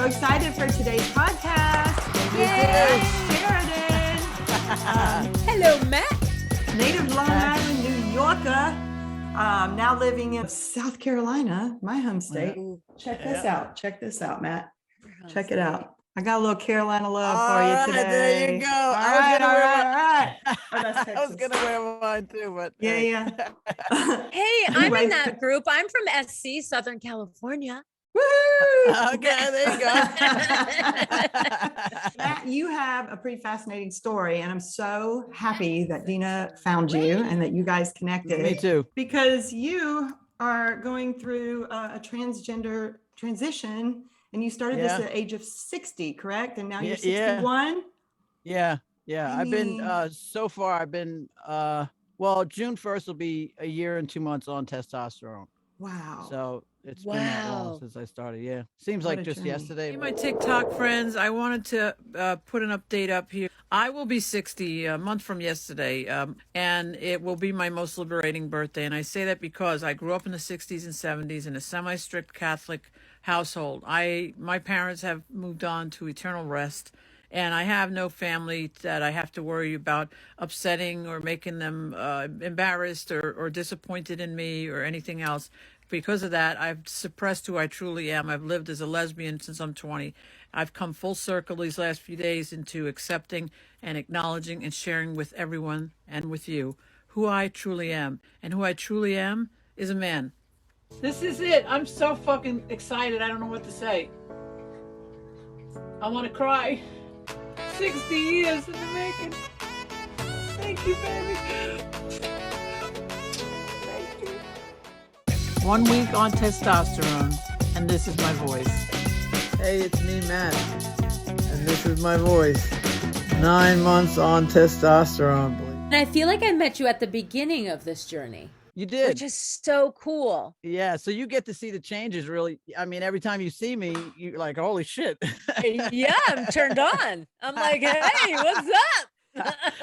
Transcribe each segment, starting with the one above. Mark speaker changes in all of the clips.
Speaker 1: so excited for today's podcast.
Speaker 2: Yay!
Speaker 1: Sheridan.
Speaker 2: Hello, Matt.
Speaker 1: Native Long Island, New Yorker. Now living in South Carolina, my home state. Check this out. Check this out, Matt. Check it out. I got a little Carolina love for you today.
Speaker 3: There you go.
Speaker 1: All right.
Speaker 3: I was gonna wear mine too, but
Speaker 1: Yeah.
Speaker 2: Hey, I'm
Speaker 1: Anyway.
Speaker 2: in that group. I'm from SC, Southern California.
Speaker 1: Woo!
Speaker 3: Okay, there you go.
Speaker 1: Matt, you have a pretty fascinating story, and I'm so happy that Dina found you and that you guys connected.
Speaker 3: Me too.
Speaker 1: Because you are going through a transgender transition, and you started this
Speaker 3: Yeah.
Speaker 1: at the age of 60, correct? And now you're
Speaker 3: Yeah.
Speaker 1: 61?
Speaker 3: Yeah.
Speaker 1: I
Speaker 3: I've been
Speaker 1: mean-
Speaker 3: so far. I've been well, June 1st will be a year and 2 months on testosterone.
Speaker 1: Wow.
Speaker 3: So it's been that long
Speaker 2: Wow.
Speaker 3: since I started. Yeah, seems
Speaker 1: What
Speaker 3: like
Speaker 1: a
Speaker 3: just
Speaker 1: journey.
Speaker 3: yesterday.
Speaker 4: Hey, my TikTok friends, I wanted to put an update up here. I will be 60 a month from yesterday, and it will be my most liberating birthday. And I say that because I grew up in the 60s and 70s in a semi-strict Catholic household. My parents have moved on to eternal rest, and I have no family that I have to worry about upsetting or making them embarrassed or disappointed in me or anything else. Because of that, I've suppressed who I truly am. I've lived as a lesbian since I'm 20. I've come full circle these last few days into accepting and acknowledging and sharing with everyone and with you who I truly am. And who I truly am is a man. This is it. I'm so fucking excited. I don't know what to say. I want to cry. 60 years in the making. Thank you, baby. Thank you. 1 week on testosterone, and this is my voice.
Speaker 5: Hey, it's me, Matt, and this is my voice. 9 months on testosterone, boy.
Speaker 2: And I feel like I met you at the beginning of this journey,
Speaker 3: You did.
Speaker 2: which is so cool.
Speaker 3: Yeah, so you get to see the changes really. I mean, every time you see me, you're like, holy shit.
Speaker 2: Yeah, I'm turned on. I'm like, hey, what's up?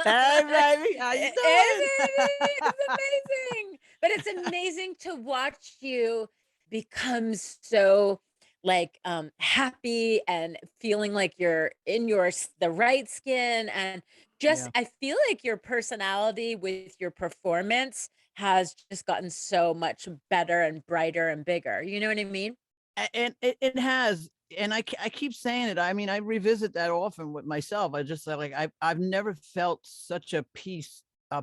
Speaker 3: Hey, baby, how you doing?
Speaker 2: Hey, baby, it's amazing. But it's amazing to watch you become so happy and feeling like you're in the right skin, and just I feel like your personality with your performance has just gotten so much better and brighter and bigger. You know what I mean?
Speaker 3: And it has, and I keep saying it. I mean, I revisit that often with myself. I just like I've never felt such a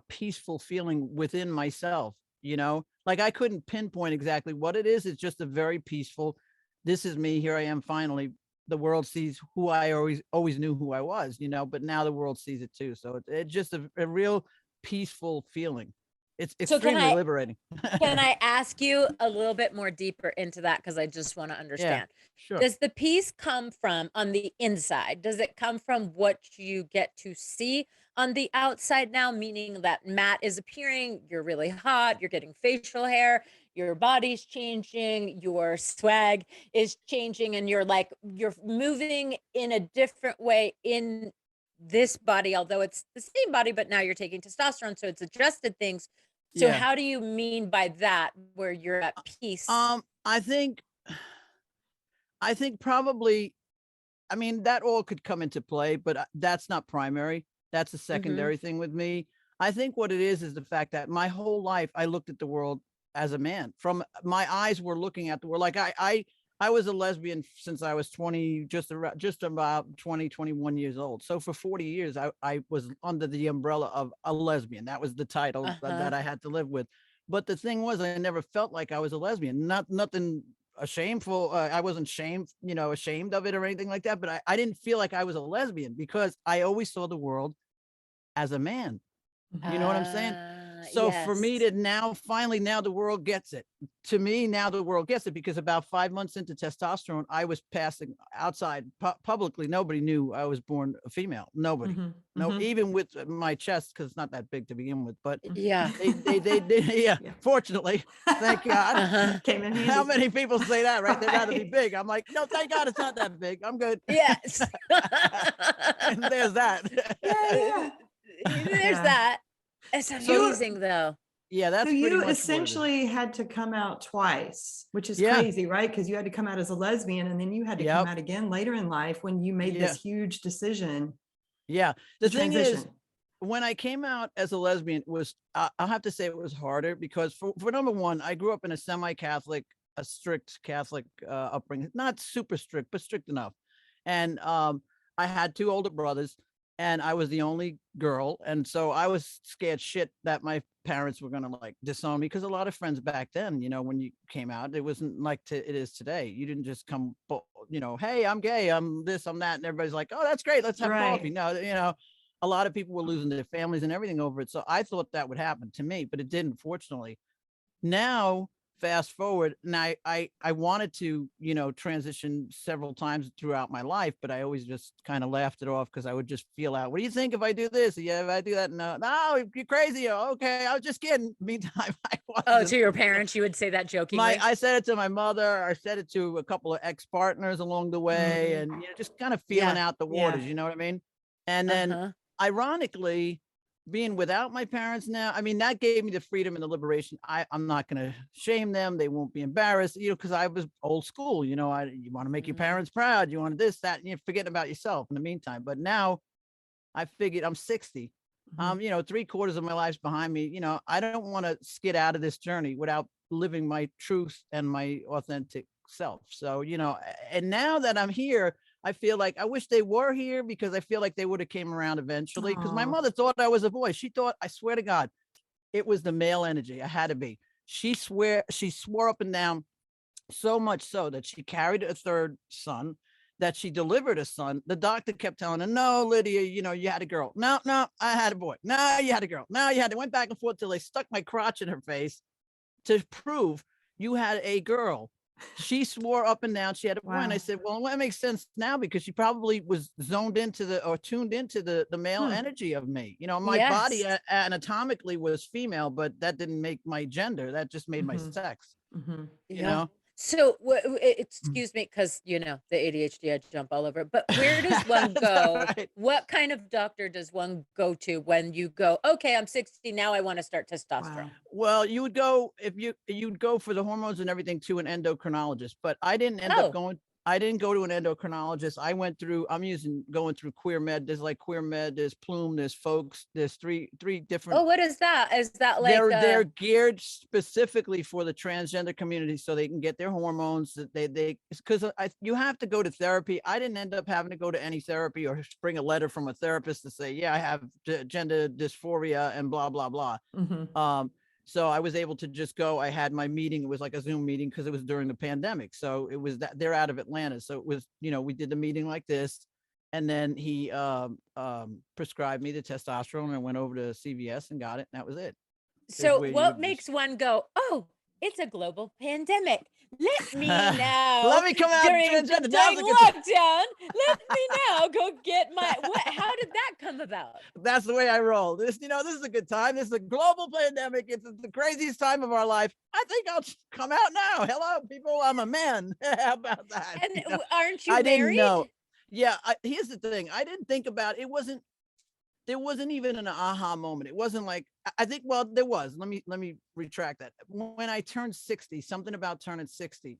Speaker 3: peaceful feeling within myself. You know, like I couldn't pinpoint exactly what it is. It's just a very peaceful. This is me. Here I am. Finally, the world sees who I always knew who I was. You know, but now the world sees it too. So it's just a real peaceful feeling. It's extremely liberating.
Speaker 2: Can I ask you a little bit more deeper into that? Because I just want to understand.
Speaker 3: Sure.
Speaker 2: Does the peace come from on the inside? Does it come from what you get to see on the outside now? Meaning that Matt is appearing, you're really hot, you're getting facial hair, your body's changing, your swag is changing, and you're moving in a different way in this body, although it's the same body, but now you're taking testosterone, so it's adjusted things. So how do you mean by that, where you're at peace?
Speaker 3: I think probably, I mean, that all could come into play, but that's not primary. That's a secondary thing with me. I think what it is the fact that my whole life I looked at the world as a man. From my eyes were looking at the world. Like I was a lesbian since I was 20, just about 20, 21 years old. So for 40 years, I was under the umbrella of a lesbian. That was the title that I had to live with. But the thing was, I never felt like I was a lesbian. Nothing shameful. I wasn't ashamed of it or anything like that. But I didn't feel like I was a lesbian because I always saw the world as a man. You know what I'm saying? So for me to finally the world gets it. To me, now the world gets it, because about 5 months into testosterone, I was passing outside publicly. Nobody knew I was born a female. Nobody. No, even with my chest, because it's not that big to begin with. But they fortunately, thank God.
Speaker 1: Came in handy.
Speaker 3: How many people say that, right? They'd rather be big. I'm like, no, thank God it's not that big. I'm good.
Speaker 2: Yes.
Speaker 3: And there's that.
Speaker 2: There's that. It's amazing, though.
Speaker 3: Yeah,
Speaker 1: So
Speaker 3: that's pretty
Speaker 1: you
Speaker 3: much what it is.
Speaker 1: essentially had to come out twice, which is
Speaker 3: Yeah.
Speaker 1: crazy, right? Because you had to come out as a lesbian and then you had to come
Speaker 3: Yep.
Speaker 1: out again later in life when you made
Speaker 3: Yeah.
Speaker 1: this huge decision
Speaker 3: Yeah.
Speaker 1: to
Speaker 3: The thing is,
Speaker 1: transition.
Speaker 3: when I came out as a lesbian, it was I'll have to say it was harder because for number one, I grew up in a semi-Catholic, a strict Catholic upbringing, not super strict, but strict enough. And I had two older brothers, and I was the only girl, and so I was scared shit that my parents were gonna like disown me because a lot of friends back then, you know, when you came out, it wasn't like it is today. You didn't just come, you know, hey, I'm gay, I'm this, I'm that, and everybody's like, oh, that's great, let's have
Speaker 1: Right.
Speaker 3: coffee. No, you know, a lot of people were losing their families and everything over it. So I thought that would happen to me, but it didn't, fortunately. Now, fast forward, and I wanted to, you know, transition several times throughout my life, but I always just kind of laughed it off because I would just feel out, what do you think if I do this? Yeah, if I do that, no, you're crazy. Okay, I was just kidding. Meantime, I
Speaker 2: Oh,
Speaker 3: wasn't.
Speaker 2: to your parents, you would say that jokingly?
Speaker 3: I said it to my mother. I said it to a couple of ex-partners along the way, and you know, just kind of feeling out the waters. You know what I mean? And then, ironically, being without my parents now, I mean, that gave me the freedom and the liberation. I'm not going to shame them. They won't be embarrassed, you know, because I was old school. You know, you want to make your parents proud. You want this, that, and you're forgetting about yourself in the meantime. But now, I figured I'm 60. You know, 3/4 of my life's behind me. You know, I don't want to skid out of this journey without living my truth and my authentic self. So, you know, and now that I'm here, I feel like I wish they were here because I feel like they would have came around eventually. Because my
Speaker 1: Aw.
Speaker 3: mother thought I was a boy. She thought, I swear to God, it was the male energy. I had to be. She swore up and down, so much so that she carried a third son, that she delivered a son. The doctor kept telling her, no, Lydia, you know, you had a girl. No, I had a boy. No, you had a girl. No, you had. They went back and forth till they stuck my crotch in her face to prove you had a girl. She swore up and down she had a boy. And I said, well, that makes sense now because she probably was zoned into tuned into the male energy of me. You know, my body anatomically was female, but that didn't make my gender. That just made my sex. You know?
Speaker 2: So, excuse me, because you know the ADHD, I jump all over. But where does one go?
Speaker 3: Right.
Speaker 2: What kind of doctor does one go to when you go, okay, I'm 60 now, I want to start testosterone?
Speaker 3: Well, you would go if you'd go for the hormones and everything to an endocrinologist, but I didn't end up going. I didn't go to an endocrinologist. I went through, going through Queer Med. There's like Queer Med, there's Plume, there's Folks, there's three different.
Speaker 2: Oh, what is that? Is that like
Speaker 3: they're geared specifically for the transgender community so they can get their hormones that because you have to go to therapy. I didn't end up having to go to any therapy or bring a letter from a therapist to say, yeah, I have gender dysphoria and blah, blah, blah. So I was able to just go. I had my meeting. It was like a Zoom meeting because it was during the pandemic. So it was that they're out of Atlanta. So it was, you know, we did the meeting like this. And then he prescribed me the testosterone and I went over to CVS and got it. And that was it.
Speaker 2: So what makes one go, oh, it's a global pandemic. Let me now.
Speaker 3: Let me come out
Speaker 2: during
Speaker 3: transgender.
Speaker 2: lockdown. Let me now go get my. How did that come about?
Speaker 3: That's the way I roll. This is a good time. This is a global pandemic. It's the craziest time of our life. I think I'll come out now. Hello, people. I'm a man. How about that?
Speaker 2: And aren't you
Speaker 3: I
Speaker 2: married?
Speaker 3: didn't know. Yeah. Here's the thing. I didn't think about it. There wasn't even an aha moment. It wasn't like, I think, well, there was. Let me retract that. When I turned 60, something about turning 60,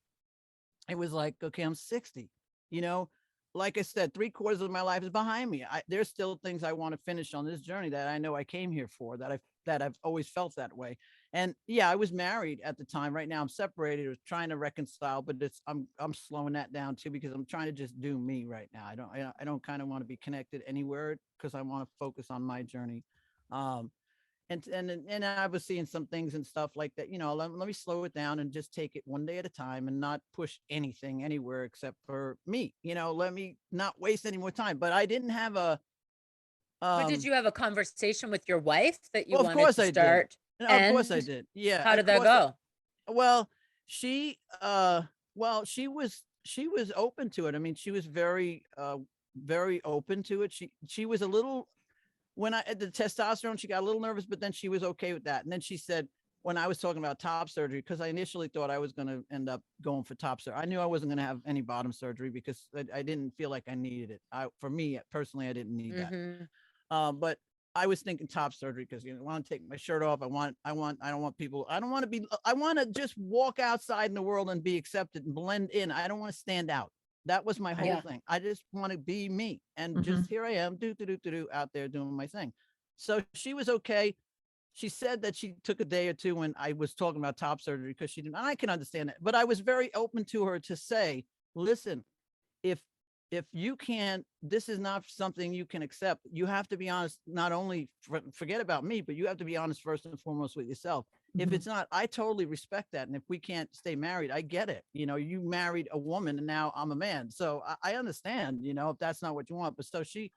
Speaker 3: it was like, okay, I'm 60. You know, like I said, 3/4 of my life is behind me. There's still things I want to finish on this journey that I know I came here for, that I've always felt that way. And yeah, I was married at the time. Right now I'm separated. I was trying to reconcile, but I'm slowing that down too, because I'm trying to just do me right now. I don't kind of want to be connected anywhere because I want to focus on my journey. And I was seeing some things and stuff like that, you know, let me slow it down and just take it one day at a time and not push anything anywhere except for me, you know, let me not waste any more time. But I didn't have
Speaker 2: But did you have a conversation with your wife that you wanted
Speaker 3: course
Speaker 2: to
Speaker 3: I
Speaker 2: start?
Speaker 3: did. Of course I did. Yeah.
Speaker 2: How did that go?
Speaker 3: Well, she was open to it. I mean, she was very open to it. She was a little, when I had the testosterone, she got a little nervous, but then she was okay with that. And then she said, when I was talking about top surgery, because I initially thought I was going to end up going for top surgery. I knew I wasn't going to have any bottom surgery because I didn't feel like I needed it. For me personally, I didn't need that. But I was thinking top surgery because I want to take my shirt off. I don't want people. I don't want to be. I want to just walk outside in the world and be accepted and blend in. I don't want to stand out. That was my whole thing. I just want to be me, and just here I am, out there doing my thing. So she was okay. She said that she took a day or two when I was talking about top surgery because she didn't. I can understand that, but I was very open to her to say, listen, if you can't, this is not something you can accept. You have to be honest, not only forget about me, but you have to be honest first and foremost with yourself. If it's not, I totally respect that. And if we can't stay married, I get it. You married a woman and now I'm a man. So I understand, if that's not what you want. But so she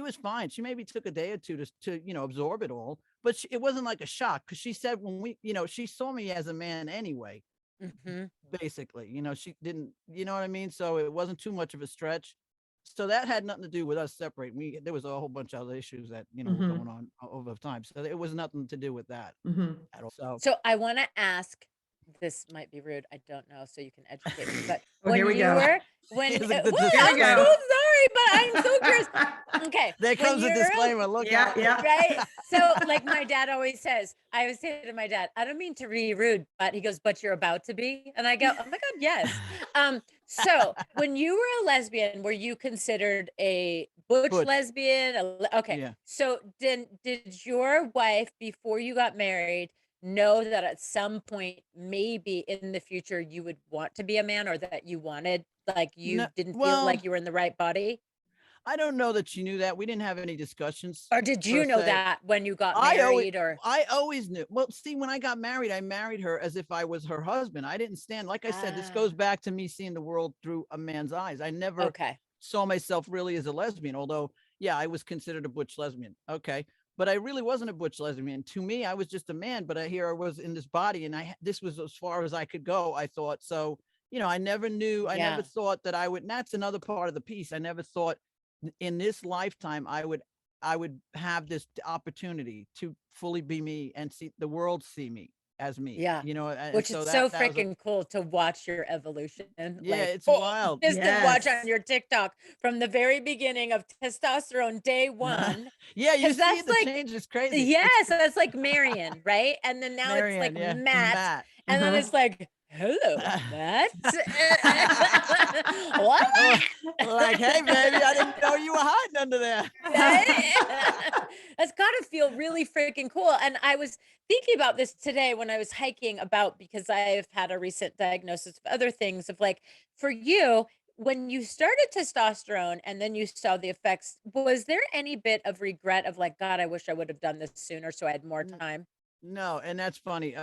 Speaker 3: was fine. She maybe took a day or two to absorb it all, but it wasn't like a shock. Cause she said when she saw me as a man anyway. Basically, she didn't, you know what I mean? So it wasn't too much of a stretch. So that had nothing to do with us separating. There was a whole bunch of other issues that, were going on over time. So it was nothing to do with that at all.
Speaker 2: So I want to ask, this might be rude. I don't know. So you can educate me, but
Speaker 1: here we go.
Speaker 2: I'm
Speaker 1: Here
Speaker 2: so
Speaker 1: we go.
Speaker 2: sorry, but I'm so curious. Okay.
Speaker 3: There comes a disclaimer. Look out.
Speaker 1: Yeah.
Speaker 2: Right. So like my dad always says, I always say to my dad, I don't mean to be rude, but he goes, but you're about to be. And I go, oh my God, yes. So when you were a lesbian, were you considered a butch lesbian? Okay. Yeah. So did your wife, before you got married, know that at some point, maybe in the future, you would want to be a man, or that you wanted, like didn't feel like you were in the right body?
Speaker 3: I don't know that she knew that. We didn't have any discussions.
Speaker 2: Or did you know that when you got married?
Speaker 3: I always knew. Well, see, when I got married, I married her as if I was her husband. I didn't stand, like I said, this goes back to me seeing the world through a man's eyes. I never saw myself really as a lesbian, although, yeah, I was considered a butch lesbian. Okay. But I really wasn't a butch lesbian. To me, I was just a man, but here I was in this body, and this was as far as I could go, I thought. So, I never knew, I never thought that I would, and that's another part of the piece. I never thought in this lifetime I would have this opportunity to fully be me and see the world see me as me.
Speaker 2: Yeah. Which is so freaking cool to watch your evolution.
Speaker 3: Yeah, it's wild.
Speaker 2: Just to watch on your TikTok from the very beginning of testosterone day one.
Speaker 3: Yeah, you see the change is crazy.
Speaker 2: Yes, so that's like Marion, right? And then now it's like Matt. And then it's like, hello, Matt. What?
Speaker 3: Like, hey, baby, I didn't know you were hiding under there.
Speaker 2: That's got to feel really freaking cool. And I was thinking about this today when I was hiking because I've had a recent diagnosis of other things of like, for you, when you started testosterone and then you saw the effects, was there any bit of regret of like, God, I wish I would have done this sooner so I had more time?
Speaker 3: No. And that's funny.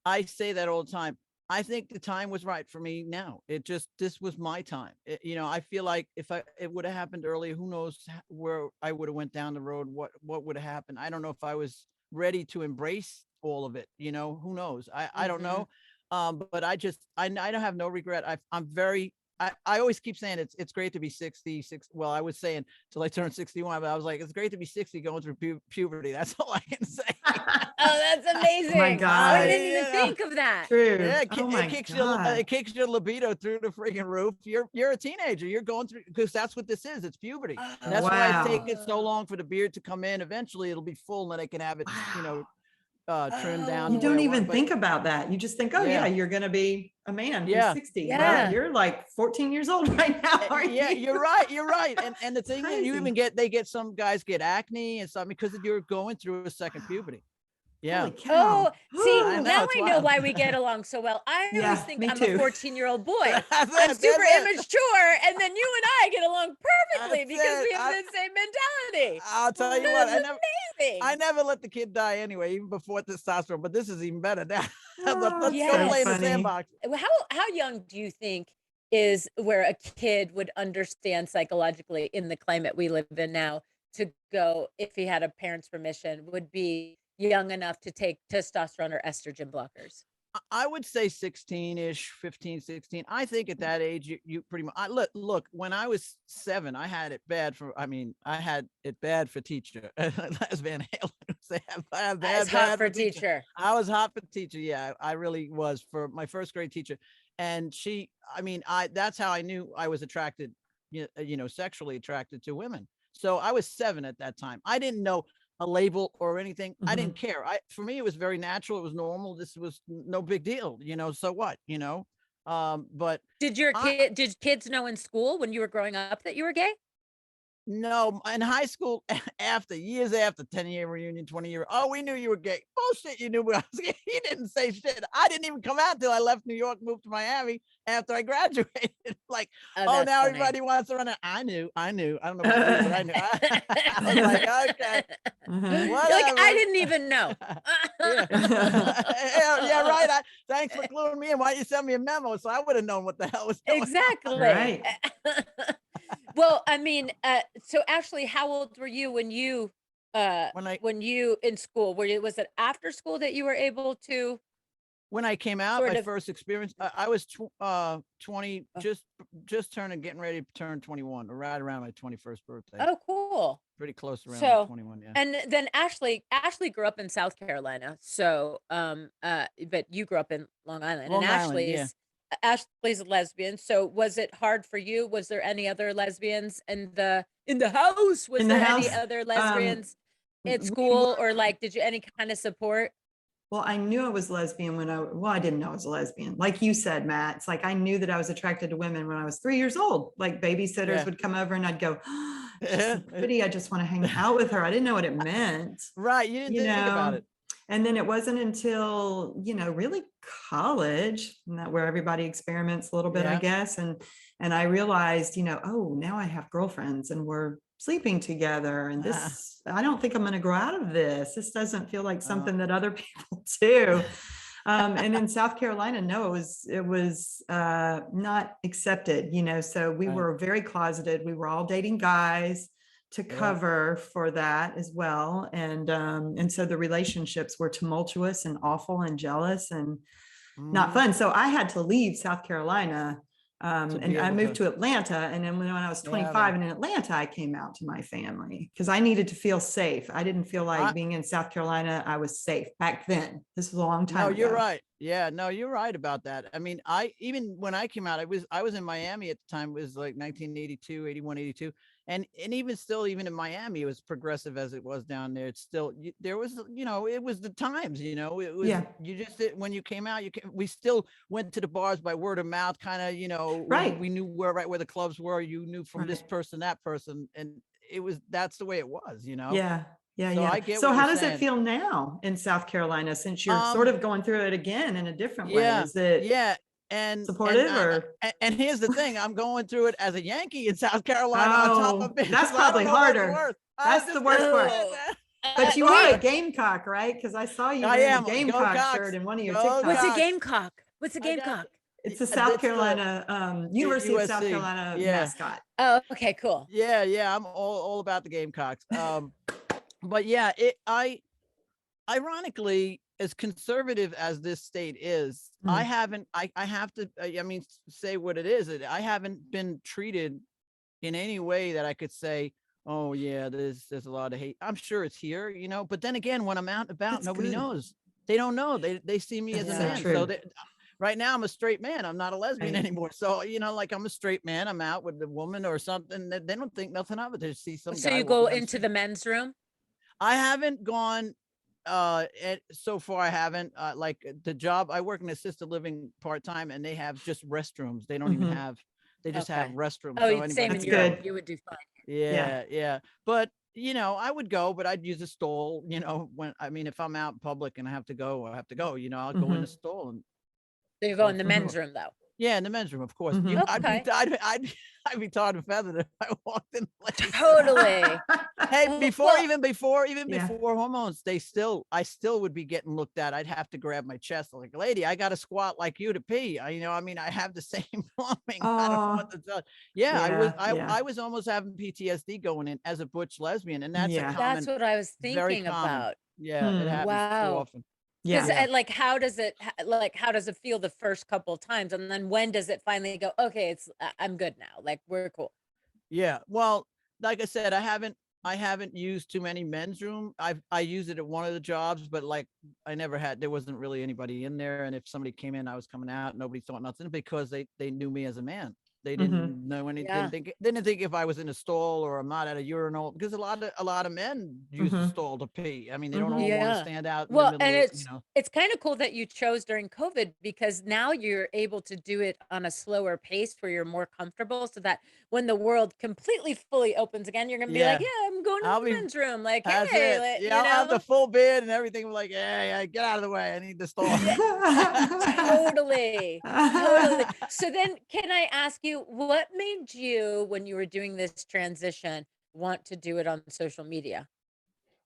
Speaker 3: I say that all the time. I think the time was right for me now. This was my time. I feel like if it would have happened earlier, who knows where I would have went down the road, what would have happened. I don't know if I was ready to embrace all of it. Who knows? I don't know. But I don't have no regret. I'm very, I always keep saying it's great to be 66. Well, I was saying till I turned 61, but I was like, it's great to be 60 going through puberty. That's all I can say.
Speaker 2: Oh, that's amazing.
Speaker 1: Oh my God.
Speaker 2: I didn't even think of that.
Speaker 1: True.
Speaker 3: Yeah,
Speaker 1: it
Speaker 3: kicks your libido through the freaking roof. You're a teenager. You're going through, because that's what this is. It's puberty. And that's why it's taken so long for the beard to come in. Eventually it'll be full and then they can have it, trimmed down.
Speaker 1: You don't even think about that. You just think, you're going to be a man. You're 60. Yeah. Well, you're like 14 years old right now. Aren't you?
Speaker 3: You're right. And the thing is, you even some guys get acne and something because you're going through a second puberty. Yeah.
Speaker 2: Oh, see, now I know why we get along so well. I always think I'm a 14-year-old boy. I'm super immature, and then you and I get along perfectly because we have the same mentality.
Speaker 3: I'll tell you what, I never let the kid die anyway, even before testosterone, but this is even better now. Let's go play in the sandbox.
Speaker 2: How young do you think is where a kid would understand psychologically in the climate we live in now to go, if he had a parent's permission, would be young enough to take testosterone or estrogen blockers?
Speaker 3: I would say 16-ish, 15, 16. I think at that age, you pretty much, look, when I was 7, I had it bad for teacher. As Van Halen say, I was hot for teacher. I was hot for teacher. Yeah, I really was, for my first grade teacher. And that's how I knew I was attracted, sexually attracted to women. So I was 7 at that time. I didn't know a label or anything. I
Speaker 1: Mhm.
Speaker 3: didn't care. For me, it was very natural. It was normal. This was no big deal, so what, but
Speaker 2: Did kids know in school when you were growing up that you were gay?
Speaker 3: no, in high school, years after 10-year reunion, 20-year, oh, we knew you were gay. Bullshit, you knew I was gay. He didn't say shit. I didn't even come out till I left New York, moved to Miami after I graduated. Like,
Speaker 2: Oh,
Speaker 3: oh,
Speaker 2: that's
Speaker 3: now
Speaker 2: funny.
Speaker 3: everybody wants to run it. I knew. I don't know about you, but I knew. I was like, okay,
Speaker 1: Uh-huh.
Speaker 2: You're like, I
Speaker 3: whatever.
Speaker 2: didn't even know.
Speaker 3: Yeah. Yeah, right. Thanks for cluing me in. Why you send me a memo so I would have known what the hell was going on.
Speaker 2: Exactly.
Speaker 1: Right.
Speaker 2: Well, I mean, so Ashley, how old were you when you when you in school? Was it after school that you were able to
Speaker 3: When I came out,
Speaker 2: sort
Speaker 3: my
Speaker 2: of
Speaker 3: first experience, I was 20, just getting ready to turn 21, right around my 21st birthday.
Speaker 2: Oh, cool.
Speaker 3: Pretty close around
Speaker 2: So
Speaker 3: 21, yeah.
Speaker 2: and then Ashley grew up in South Carolina. So but you grew up in Long Island.
Speaker 3: Long
Speaker 2: And
Speaker 3: Island, yeah.
Speaker 2: Ashley's a lesbian. So was it hard for you? Was there any other lesbians in the house? Was
Speaker 1: In the
Speaker 2: there any
Speaker 1: house,
Speaker 2: other lesbians at
Speaker 1: we
Speaker 2: school,
Speaker 1: were-
Speaker 2: or like did you any kind of support?
Speaker 1: Well, I knew I was lesbian I didn't know I was a lesbian. Like you said, Matt, it's like I knew that I was attracted to women when I was 3 years old. Like babysitters
Speaker 3: Yeah.
Speaker 1: would come over and I'd go, oh, she's so pretty. I just want to hang out with her. I didn't know what it meant.
Speaker 3: Right. You didn't think about it.
Speaker 1: And then it wasn't until, really college, and that where everybody experiments a little bit, I
Speaker 3: Yeah.
Speaker 1: guess. And I realized, oh, now I have girlfriends and we're sleeping together. And this, I don't think I'm going to grow out of this. This doesn't feel like something that other people do. And in South Carolina, no, it was not accepted, so we
Speaker 3: Right.
Speaker 1: were very closeted. We were all dating guys to
Speaker 3: Yeah.
Speaker 1: cover for that as well. And so the relationships were tumultuous and awful and jealous and not
Speaker 3: Mhm.
Speaker 1: fun. So I had to leave South Carolina.
Speaker 3: To
Speaker 1: And
Speaker 3: be
Speaker 1: I
Speaker 3: able
Speaker 1: moved
Speaker 3: to-
Speaker 1: to Atlanta. And then when I was
Speaker 3: Yeah,
Speaker 1: 25 and in Atlanta, I came out to my family because I needed to feel safe. I didn't feel like being in South Carolina, I was safe back then. This was a long time
Speaker 3: No,
Speaker 1: ago.
Speaker 3: you're right. Yeah, no, you're right about that. I mean, even when I came out, I was in Miami at the time. It was like 1982, 81, 82. And even still, even in Miami, it was progressive as it was down there. It's still, there was, it was the times, it was,
Speaker 1: Yeah.
Speaker 3: you just, when you came out, we still went to the bars by word of mouth, kind of,
Speaker 1: Right.
Speaker 3: we knew where the clubs were. You knew from this
Speaker 1: Right.
Speaker 3: person, that person. And that's the way it was,
Speaker 1: Yeah. Yeah.
Speaker 3: So
Speaker 1: Yeah.
Speaker 3: I get
Speaker 1: So
Speaker 3: what
Speaker 1: how
Speaker 3: you're
Speaker 1: does it
Speaker 3: saying.
Speaker 1: feel now in South Carolina since you're sort of going through it again in a different way?
Speaker 3: Yeah.
Speaker 1: Is it
Speaker 3: Yeah. And
Speaker 1: supportive or?
Speaker 3: and here's the thing, I'm going through it as a Yankee in South Carolina on top of it.
Speaker 1: That's
Speaker 3: so I don't
Speaker 1: probably
Speaker 3: know what's
Speaker 1: harder.
Speaker 3: worse.
Speaker 1: That's the worst part. But you are a Gamecock, right? Because I saw you
Speaker 3: I
Speaker 1: wearing
Speaker 3: am.
Speaker 1: a Gamecock
Speaker 3: Go Cox.
Speaker 1: shirt in one of your
Speaker 3: Go
Speaker 1: TikToks.
Speaker 2: What's a
Speaker 3: Cox.
Speaker 2: Gamecock? What's a Gamecock?
Speaker 1: It's a
Speaker 3: That's
Speaker 1: South
Speaker 3: the
Speaker 1: Carolina University of South
Speaker 3: USC.
Speaker 1: Carolina
Speaker 3: Yeah.
Speaker 1: mascot.
Speaker 2: Oh, okay, cool.
Speaker 3: Yeah, I'm all about the Gamecocks. But yeah, ironically, as conservative as this state is, I haven't, I have to, say what it is. I haven't been treated in any way that I could say, oh yeah, there's a lot of hate. I'm sure it's here, but then again, when I'm out and about,
Speaker 1: That's
Speaker 3: nobody
Speaker 1: good.
Speaker 3: knows. They don't know. They see me as
Speaker 1: That's
Speaker 3: a
Speaker 1: so
Speaker 3: man.
Speaker 1: true.
Speaker 3: So right now I'm a straight man. I'm not a lesbian
Speaker 1: Right.
Speaker 3: anymore. So, like I'm a straight man. I'm out with a woman or something. They don't think nothing of it. They see some
Speaker 2: So
Speaker 3: guy
Speaker 2: you go
Speaker 3: walking down the
Speaker 2: into
Speaker 3: street.
Speaker 2: the men's room?
Speaker 3: I haven't gone so far. I haven't like the job. I work in assisted living part-time and they have just restrooms. They don't even have, they just have
Speaker 2: Okay.
Speaker 3: restrooms.
Speaker 2: Oh,
Speaker 3: so
Speaker 2: same in
Speaker 1: That's
Speaker 2: Europe.
Speaker 1: good.
Speaker 2: You would do fine.
Speaker 3: yeah. But I would go, but I'd use a stall, if I'm out in public and I have to go, I'll go in the stall and
Speaker 2: So you go in
Speaker 3: Oh,
Speaker 2: the
Speaker 3: for
Speaker 2: men's
Speaker 3: sure.
Speaker 2: room though.
Speaker 3: yeah, in the men's room, of course.
Speaker 1: Mhm.
Speaker 2: Okay.
Speaker 3: I'd be tarred and feathered if I walked in late.
Speaker 2: Totally.
Speaker 3: Hey,
Speaker 2: Well,
Speaker 3: before
Speaker 1: Yeah.
Speaker 3: before hormones, I still would be getting looked at. I'd have to grab my chest like, lady, I got to squat like you to pee. I have the same plumbing. I don't know what to tell. Yeah, I was almost having PTSD going in as a butch lesbian, and that's a
Speaker 1: Yeah.
Speaker 3: common,
Speaker 2: That's what I was
Speaker 3: very
Speaker 2: thinking
Speaker 3: common.
Speaker 2: about.
Speaker 3: Yeah, it happens too
Speaker 2: Wow.
Speaker 3: often.
Speaker 2: Because
Speaker 1: Yeah.
Speaker 2: like, how does it feel the first couple of times, and then when does it finally go? Okay, I'm good now. Like we're cool.
Speaker 3: Yeah. Well, like I said, I haven't used too many men's room. I used it at one of the jobs, but like there wasn't really anybody in there. And if somebody came in, I was coming out. Nobody thought nothing because they knew me as a man. They
Speaker 1: Mhm.
Speaker 3: didn't know anything.
Speaker 2: Yeah.
Speaker 3: Didn't think if I was in a stall or I'm not at a urinal, because a lot of men use the
Speaker 1: Mhm.
Speaker 3: stall to pee. I mean, they don't
Speaker 1: Mhm.
Speaker 3: all want to
Speaker 2: Yeah.
Speaker 3: stand out in the
Speaker 2: Well,
Speaker 3: middle
Speaker 2: and
Speaker 3: of, you know.
Speaker 2: it's kind of cool that you chose during COVID because now you're able to do it on a slower pace where you're more comfortable so that when the world completely fully opens again, you're gonna be like,
Speaker 3: Yeah,
Speaker 2: yeah, I'm going to
Speaker 3: I'll
Speaker 2: the
Speaker 3: be.
Speaker 2: men's room. Like,
Speaker 3: That's
Speaker 2: hey,
Speaker 3: it. Yeah,
Speaker 2: you
Speaker 3: I'll have the
Speaker 2: know?
Speaker 3: full beard and everything. I'm like, hey, get out of the way. I need the stall.
Speaker 2: Yeah, totally. Totally. So then can I ask you, what made you, when you were doing this transition, want to do it on social media?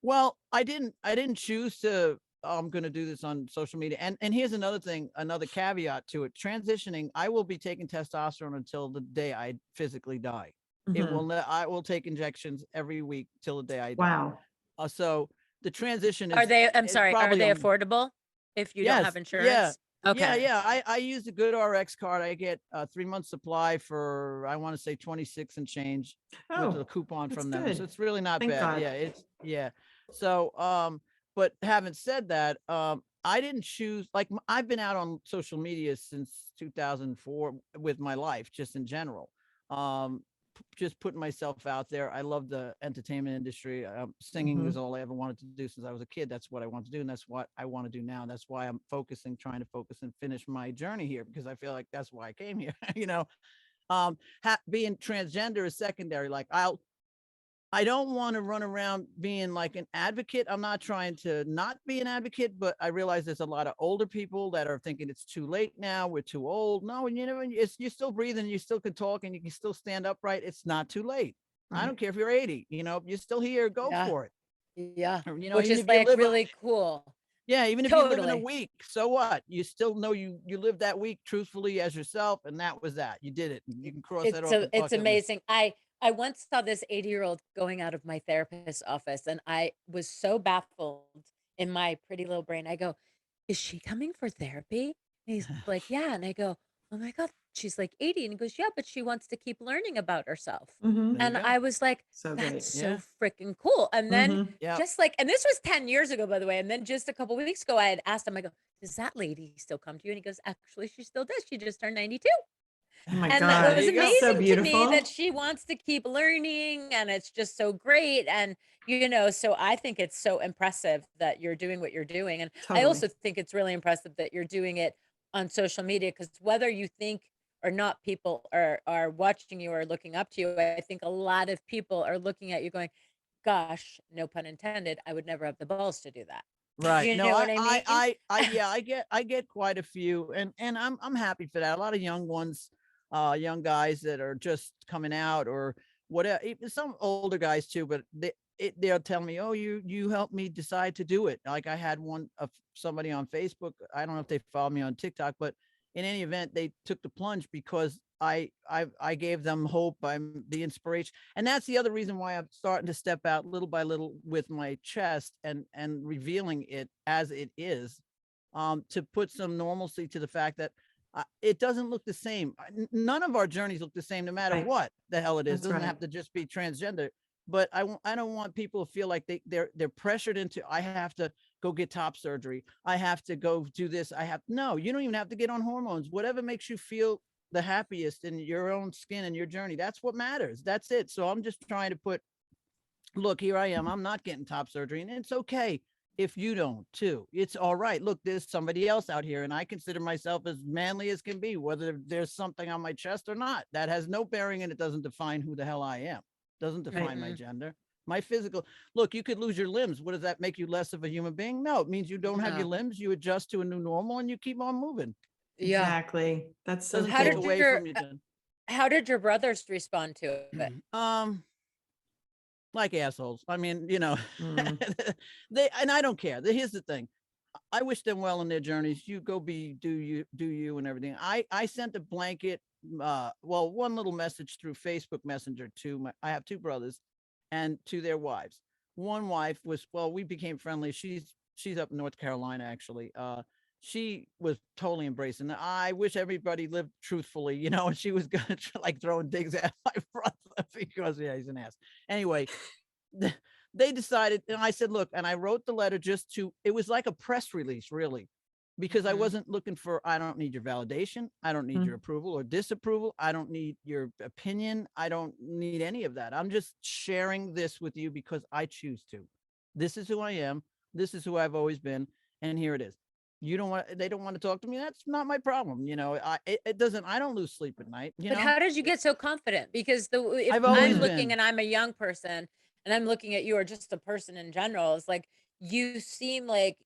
Speaker 3: Well, I didn't choose to. I'm going to do this on social media. And here's another thing, another caveat to it. Transitioning, I will be taking testosterone until the day I physically die. It will
Speaker 1: Mhm.
Speaker 3: not, I will take injections every week till the day I die.
Speaker 1: Wow.
Speaker 3: So the transition
Speaker 2: Are they, I'm
Speaker 3: is
Speaker 2: sorry, are
Speaker 3: probably
Speaker 2: they
Speaker 3: on.
Speaker 2: affordable if you don't have
Speaker 3: Yes, yeah.
Speaker 2: insurance?
Speaker 3: Yeah,
Speaker 2: Okay.
Speaker 3: yeah. I use a good RX card. I get a 3 month supply for, I want to say 26 and change with a
Speaker 1: Oh,
Speaker 3: coupon
Speaker 1: that's
Speaker 3: from them. So
Speaker 1: good.
Speaker 3: it's really not
Speaker 1: Thank
Speaker 3: bad.
Speaker 1: God.
Speaker 3: Yeah, it's yeah. So but having said that, I didn't choose, like, I've been out on social media since 2004 with my life, just in general. Just putting myself out there. I love the entertainment industry. Singing is
Speaker 1: Mhm.
Speaker 3: all I ever wanted to do since I was a kid. That's what I want to do, and that's what I want to do now. That's why I'm trying to focus and finish my journey here, because I feel like that's why I came here. You know, being transgender is secondary. Like, I don't want to run around being like an advocate. I'm not trying to not be an advocate, but I realize there's a lot of older people that are thinking it's too late now. We're too old. No, and you know, you're still breathing. You still can talk and you can still stand upright. It's not too late. I
Speaker 1: Right.
Speaker 3: don't care if you're 80, you know, if you're still here, go
Speaker 2: Yeah.
Speaker 3: for it.
Speaker 2: Yeah.
Speaker 3: Or, you know,
Speaker 2: Which
Speaker 3: even
Speaker 2: is
Speaker 3: if you
Speaker 2: like
Speaker 3: live
Speaker 2: really cool.
Speaker 3: yeah, even if you live in a
Speaker 2: Totally.
Speaker 3: week, so what? You still know you lived that week truthfully as yourself, and that was that. You did it. You can cross that off the
Speaker 2: It's
Speaker 3: bucket list.
Speaker 2: amazing. I once saw this 80-year-old going out of my therapist's office and I was so baffled in my pretty little brain. I go, "Is she coming for therapy?" And he's like, "Yeah." And I go, "Oh my God, she's like 80." And he goes, "Yeah, but she wants to keep learning about herself."
Speaker 3: There
Speaker 1: Mhm.
Speaker 3: you
Speaker 2: And
Speaker 3: go.
Speaker 2: I was like,
Speaker 1: So
Speaker 2: "That's
Speaker 1: great.
Speaker 2: so
Speaker 3: Yeah.
Speaker 2: freaking cool." And then
Speaker 1: Mhm.
Speaker 3: Yeah.
Speaker 2: just like, and this was 10 years ago, by the way. And then just a couple weeks ago, I had asked him, I go, "Does that lady still come to you?" And he goes, "Actually, she still does. She just turned 92."
Speaker 1: Oh my
Speaker 2: And that
Speaker 1: God.
Speaker 3: There
Speaker 2: was
Speaker 3: you go.
Speaker 1: That's so
Speaker 2: amazing to me that
Speaker 1: beautiful.
Speaker 2: she wants to keep learning, and it's just so great, and, you know, so I think it's so impressive that you're doing what you're doing, and I
Speaker 1: Totally.
Speaker 2: also think it's really impressive that you're doing it on social media because whether you think or not people are watching you or looking up to you, I think a lot of people are looking at you going, "Gosh," no pun intended, "I would never have the balls to do that."
Speaker 3: Right.
Speaker 2: You
Speaker 3: No,
Speaker 2: know what I mean?
Speaker 3: yeah, I get quite a few, and I'm happy for that. A lot of young ones, young guys that are just coming out or whatever. Some older guys too, but they'll tell me, "Oh, you helped me decide to do it." Like, I had one of somebody on Facebook. I don't know if they follow me on TikTok, but in any event, they took the plunge because I gave them hope. I'm the inspiration, and that's the other reason why I'm starting to step out little by little with my chest and revealing it as it is, to put some normalcy to the fact that it doesn't look the same. None of our journeys look the same, no matter
Speaker 1: Right.
Speaker 3: what the hell it is. It
Speaker 1: That's
Speaker 3: doesn't
Speaker 1: right.
Speaker 3: have to just be transgender. But I don't want people to feel like they're pressured into, I have to go get top surgery. I have to go do this. No, you don't even have to get on hormones. Whatever makes you feel the happiest in your own skin and your journey. That's what matters. That's it. So I'm just trying to put, look, here I am. I'm not getting top surgery, and it's okay if you don't too. It's all right. Look, there's somebody else out here, and I consider myself as manly as can be, whether there's something on my chest or not. That has no bearing, and it doesn't define who the hell I am. Doesn't
Speaker 1: Right.
Speaker 3: define my
Speaker 2: Mhm.
Speaker 3: gender. My physical, look, you could lose your limbs. What does that make you less of a human being? No, it means you don't have your
Speaker 2: No.
Speaker 3: limbs. You adjust to a new normal and you keep on moving.
Speaker 2: Yeah.
Speaker 1: Exactly. That's so
Speaker 3: Doesn't
Speaker 2: How
Speaker 3: take
Speaker 2: did
Speaker 1: cool.
Speaker 3: away
Speaker 2: your
Speaker 3: from your gender.
Speaker 2: how did your brothers respond to it?
Speaker 3: um like assholes. I mean, you know,
Speaker 1: Mm.
Speaker 3: they, and I don't care. Here's the thing. I wish them well in their journeys. You go do you and everything. I sent a blanket, well, one little message through Facebook Messenger to I have two brothers and to their wives. One wife was, well, we became friendly. She's up in North Carolina, actually. She was totally embracing it. I wish everybody lived truthfully, you know, and she was gonna like throwing digs at my brother because, yeah, he's an ass. Anyway, they decided, and I said, look, and I wrote the letter just to, it was like a press release, really. because I wasn't looking for, I don't need your validation. I don't need
Speaker 1: Mhm.
Speaker 3: your approval or disapproval. I don't need your opinion. I don't need any of that. I'm just sharing this with you because I choose to. This is who I am. This is who I've always been. And here it is. They don't want to talk to me. That's not my problem. It doesn't, I don't lose sleep at night,
Speaker 2: But how did you get so confident? Because if
Speaker 3: I've
Speaker 2: I'm
Speaker 3: always
Speaker 2: looking
Speaker 3: been.
Speaker 2: and I'm a young person and I'm looking at you or just a person in general, it's like you seem like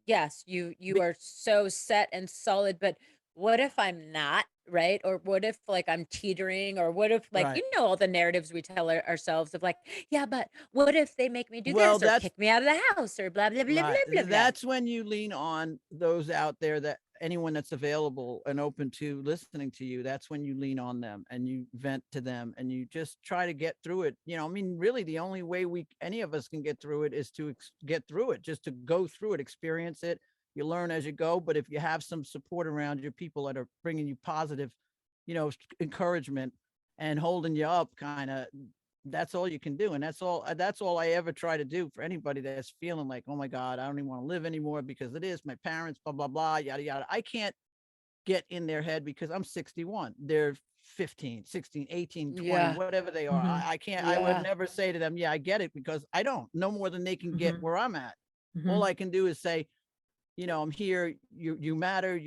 Speaker 2: yes, you are so set and solid, but what if I'm not, right? Or what if like I'm teetering, or what if like
Speaker 3: Right.
Speaker 2: all the narratives we tell ourselves of like, yeah, but what if they make me do
Speaker 3: Well,
Speaker 2: this or
Speaker 3: that's
Speaker 2: kick me out of the house or blah blah blah blah
Speaker 3: right.
Speaker 2: blah blah.
Speaker 3: That's when you lean on those out there, that anyone that's available and open to listening to you. That's when you lean on them and you vent to them and you just try to get through it. I mean, really the only way any of us can get through it is to get through it, just to go through it, experience it. You learn as you go. But if you have some support around you, people that are bringing you positive, encouragement and holding you up, kind of, that's all you can do. And that's all I ever try to do for anybody that's feeling like, oh my God, I don't even want to live anymore because it is my parents, blah, blah, blah, yada, yada. I can't get in their head because I'm 61. They're 15, 16, 18, 20,
Speaker 2: Yeah.
Speaker 3: whatever they are.
Speaker 1: Mhm.
Speaker 3: I can't, I would
Speaker 2: Yeah.
Speaker 3: never say to them, yeah, I get it, because I don't no more than they can get
Speaker 1: Mhm.
Speaker 3: where I'm at.
Speaker 1: Mhm.
Speaker 3: All I can do is say, I'm here. You matter.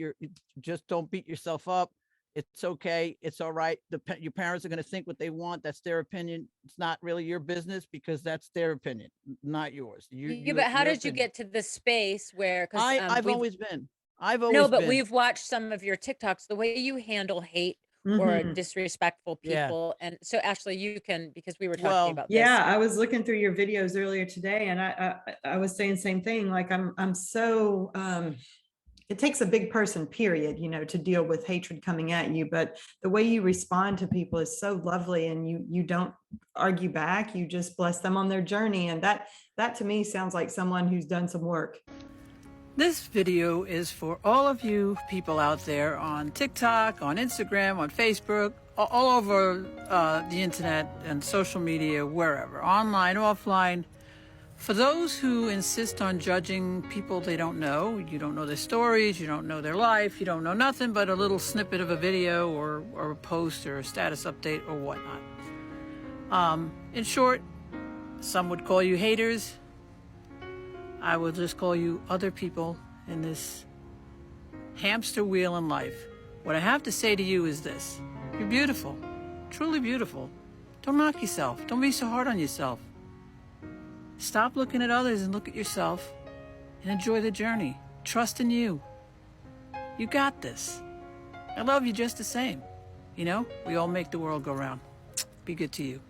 Speaker 3: Just don't beat yourself up. It's okay. It's all right. Your parents are going to think what they want. That's their opinion. It's not really your business because that's their opinion, not yours.
Speaker 2: Yeah, but how
Speaker 3: Your
Speaker 2: did you
Speaker 3: opinion.
Speaker 2: get to the space where, because
Speaker 3: I've
Speaker 2: we've
Speaker 3: always been. I've
Speaker 2: no,
Speaker 3: always
Speaker 2: but
Speaker 3: been.
Speaker 2: we've watched some of your TikToks, the way you handle hate or
Speaker 1: Mhm.
Speaker 2: disrespectful
Speaker 3: Yeah.
Speaker 2: people. And so Ashley, you can, because we were talking
Speaker 3: Well,
Speaker 2: about
Speaker 1: Yeah,
Speaker 2: this.
Speaker 1: I was looking through your videos earlier today, and I was saying the same thing. Like I'm so it takes a big person, period, to deal with hatred coming at you. But the way you respond to people is so lovely, and you don't argue back. You just bless them on their journey, and that to me sounds like someone who's done some work.
Speaker 4: This video is for all of you people out there on TikTok, on Instagram, on Facebook, all over the internet and social media, wherever, online, offline. For those who insist on judging people they don't know, you don't know their stories, you don't know their life, you don't know nothing but a little snippet of a video or a post or a status update or whatnot. In short, some would call you haters. I will just call you other people in this hamster wheel in life. What I have to say to you is this: you're beautiful, truly beautiful. Don't knock yourself. Don't be so hard on yourself. Stop looking at others and look at yourself and enjoy the journey. Trust in you. You got this. I love you just the same. We all make the world go round. Be good to you.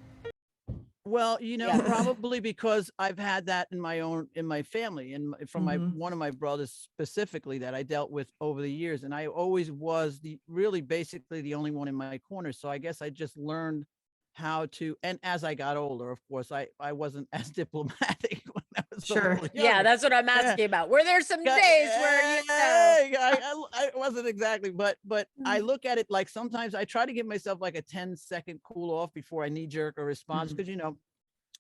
Speaker 3: Well,
Speaker 2: Yeah.
Speaker 3: probably because I've had that in my family, and from
Speaker 1: Mhm.
Speaker 3: one of my brothers specifically that I dealt with over the years. And I always was basically the only one in my corner. So I guess I just learned how to, and as I got older, of course, I wasn't as diplomatic when I was a
Speaker 1: Sure.
Speaker 3: little
Speaker 2: Yeah,
Speaker 3: younger.
Speaker 2: that's what I'm asking about. Were there some days where,
Speaker 3: I wasn't exactly, but I look at it like sometimes I try to give myself like a 10-second cool off before I knee jerk a response,
Speaker 1: Mhm.
Speaker 3: because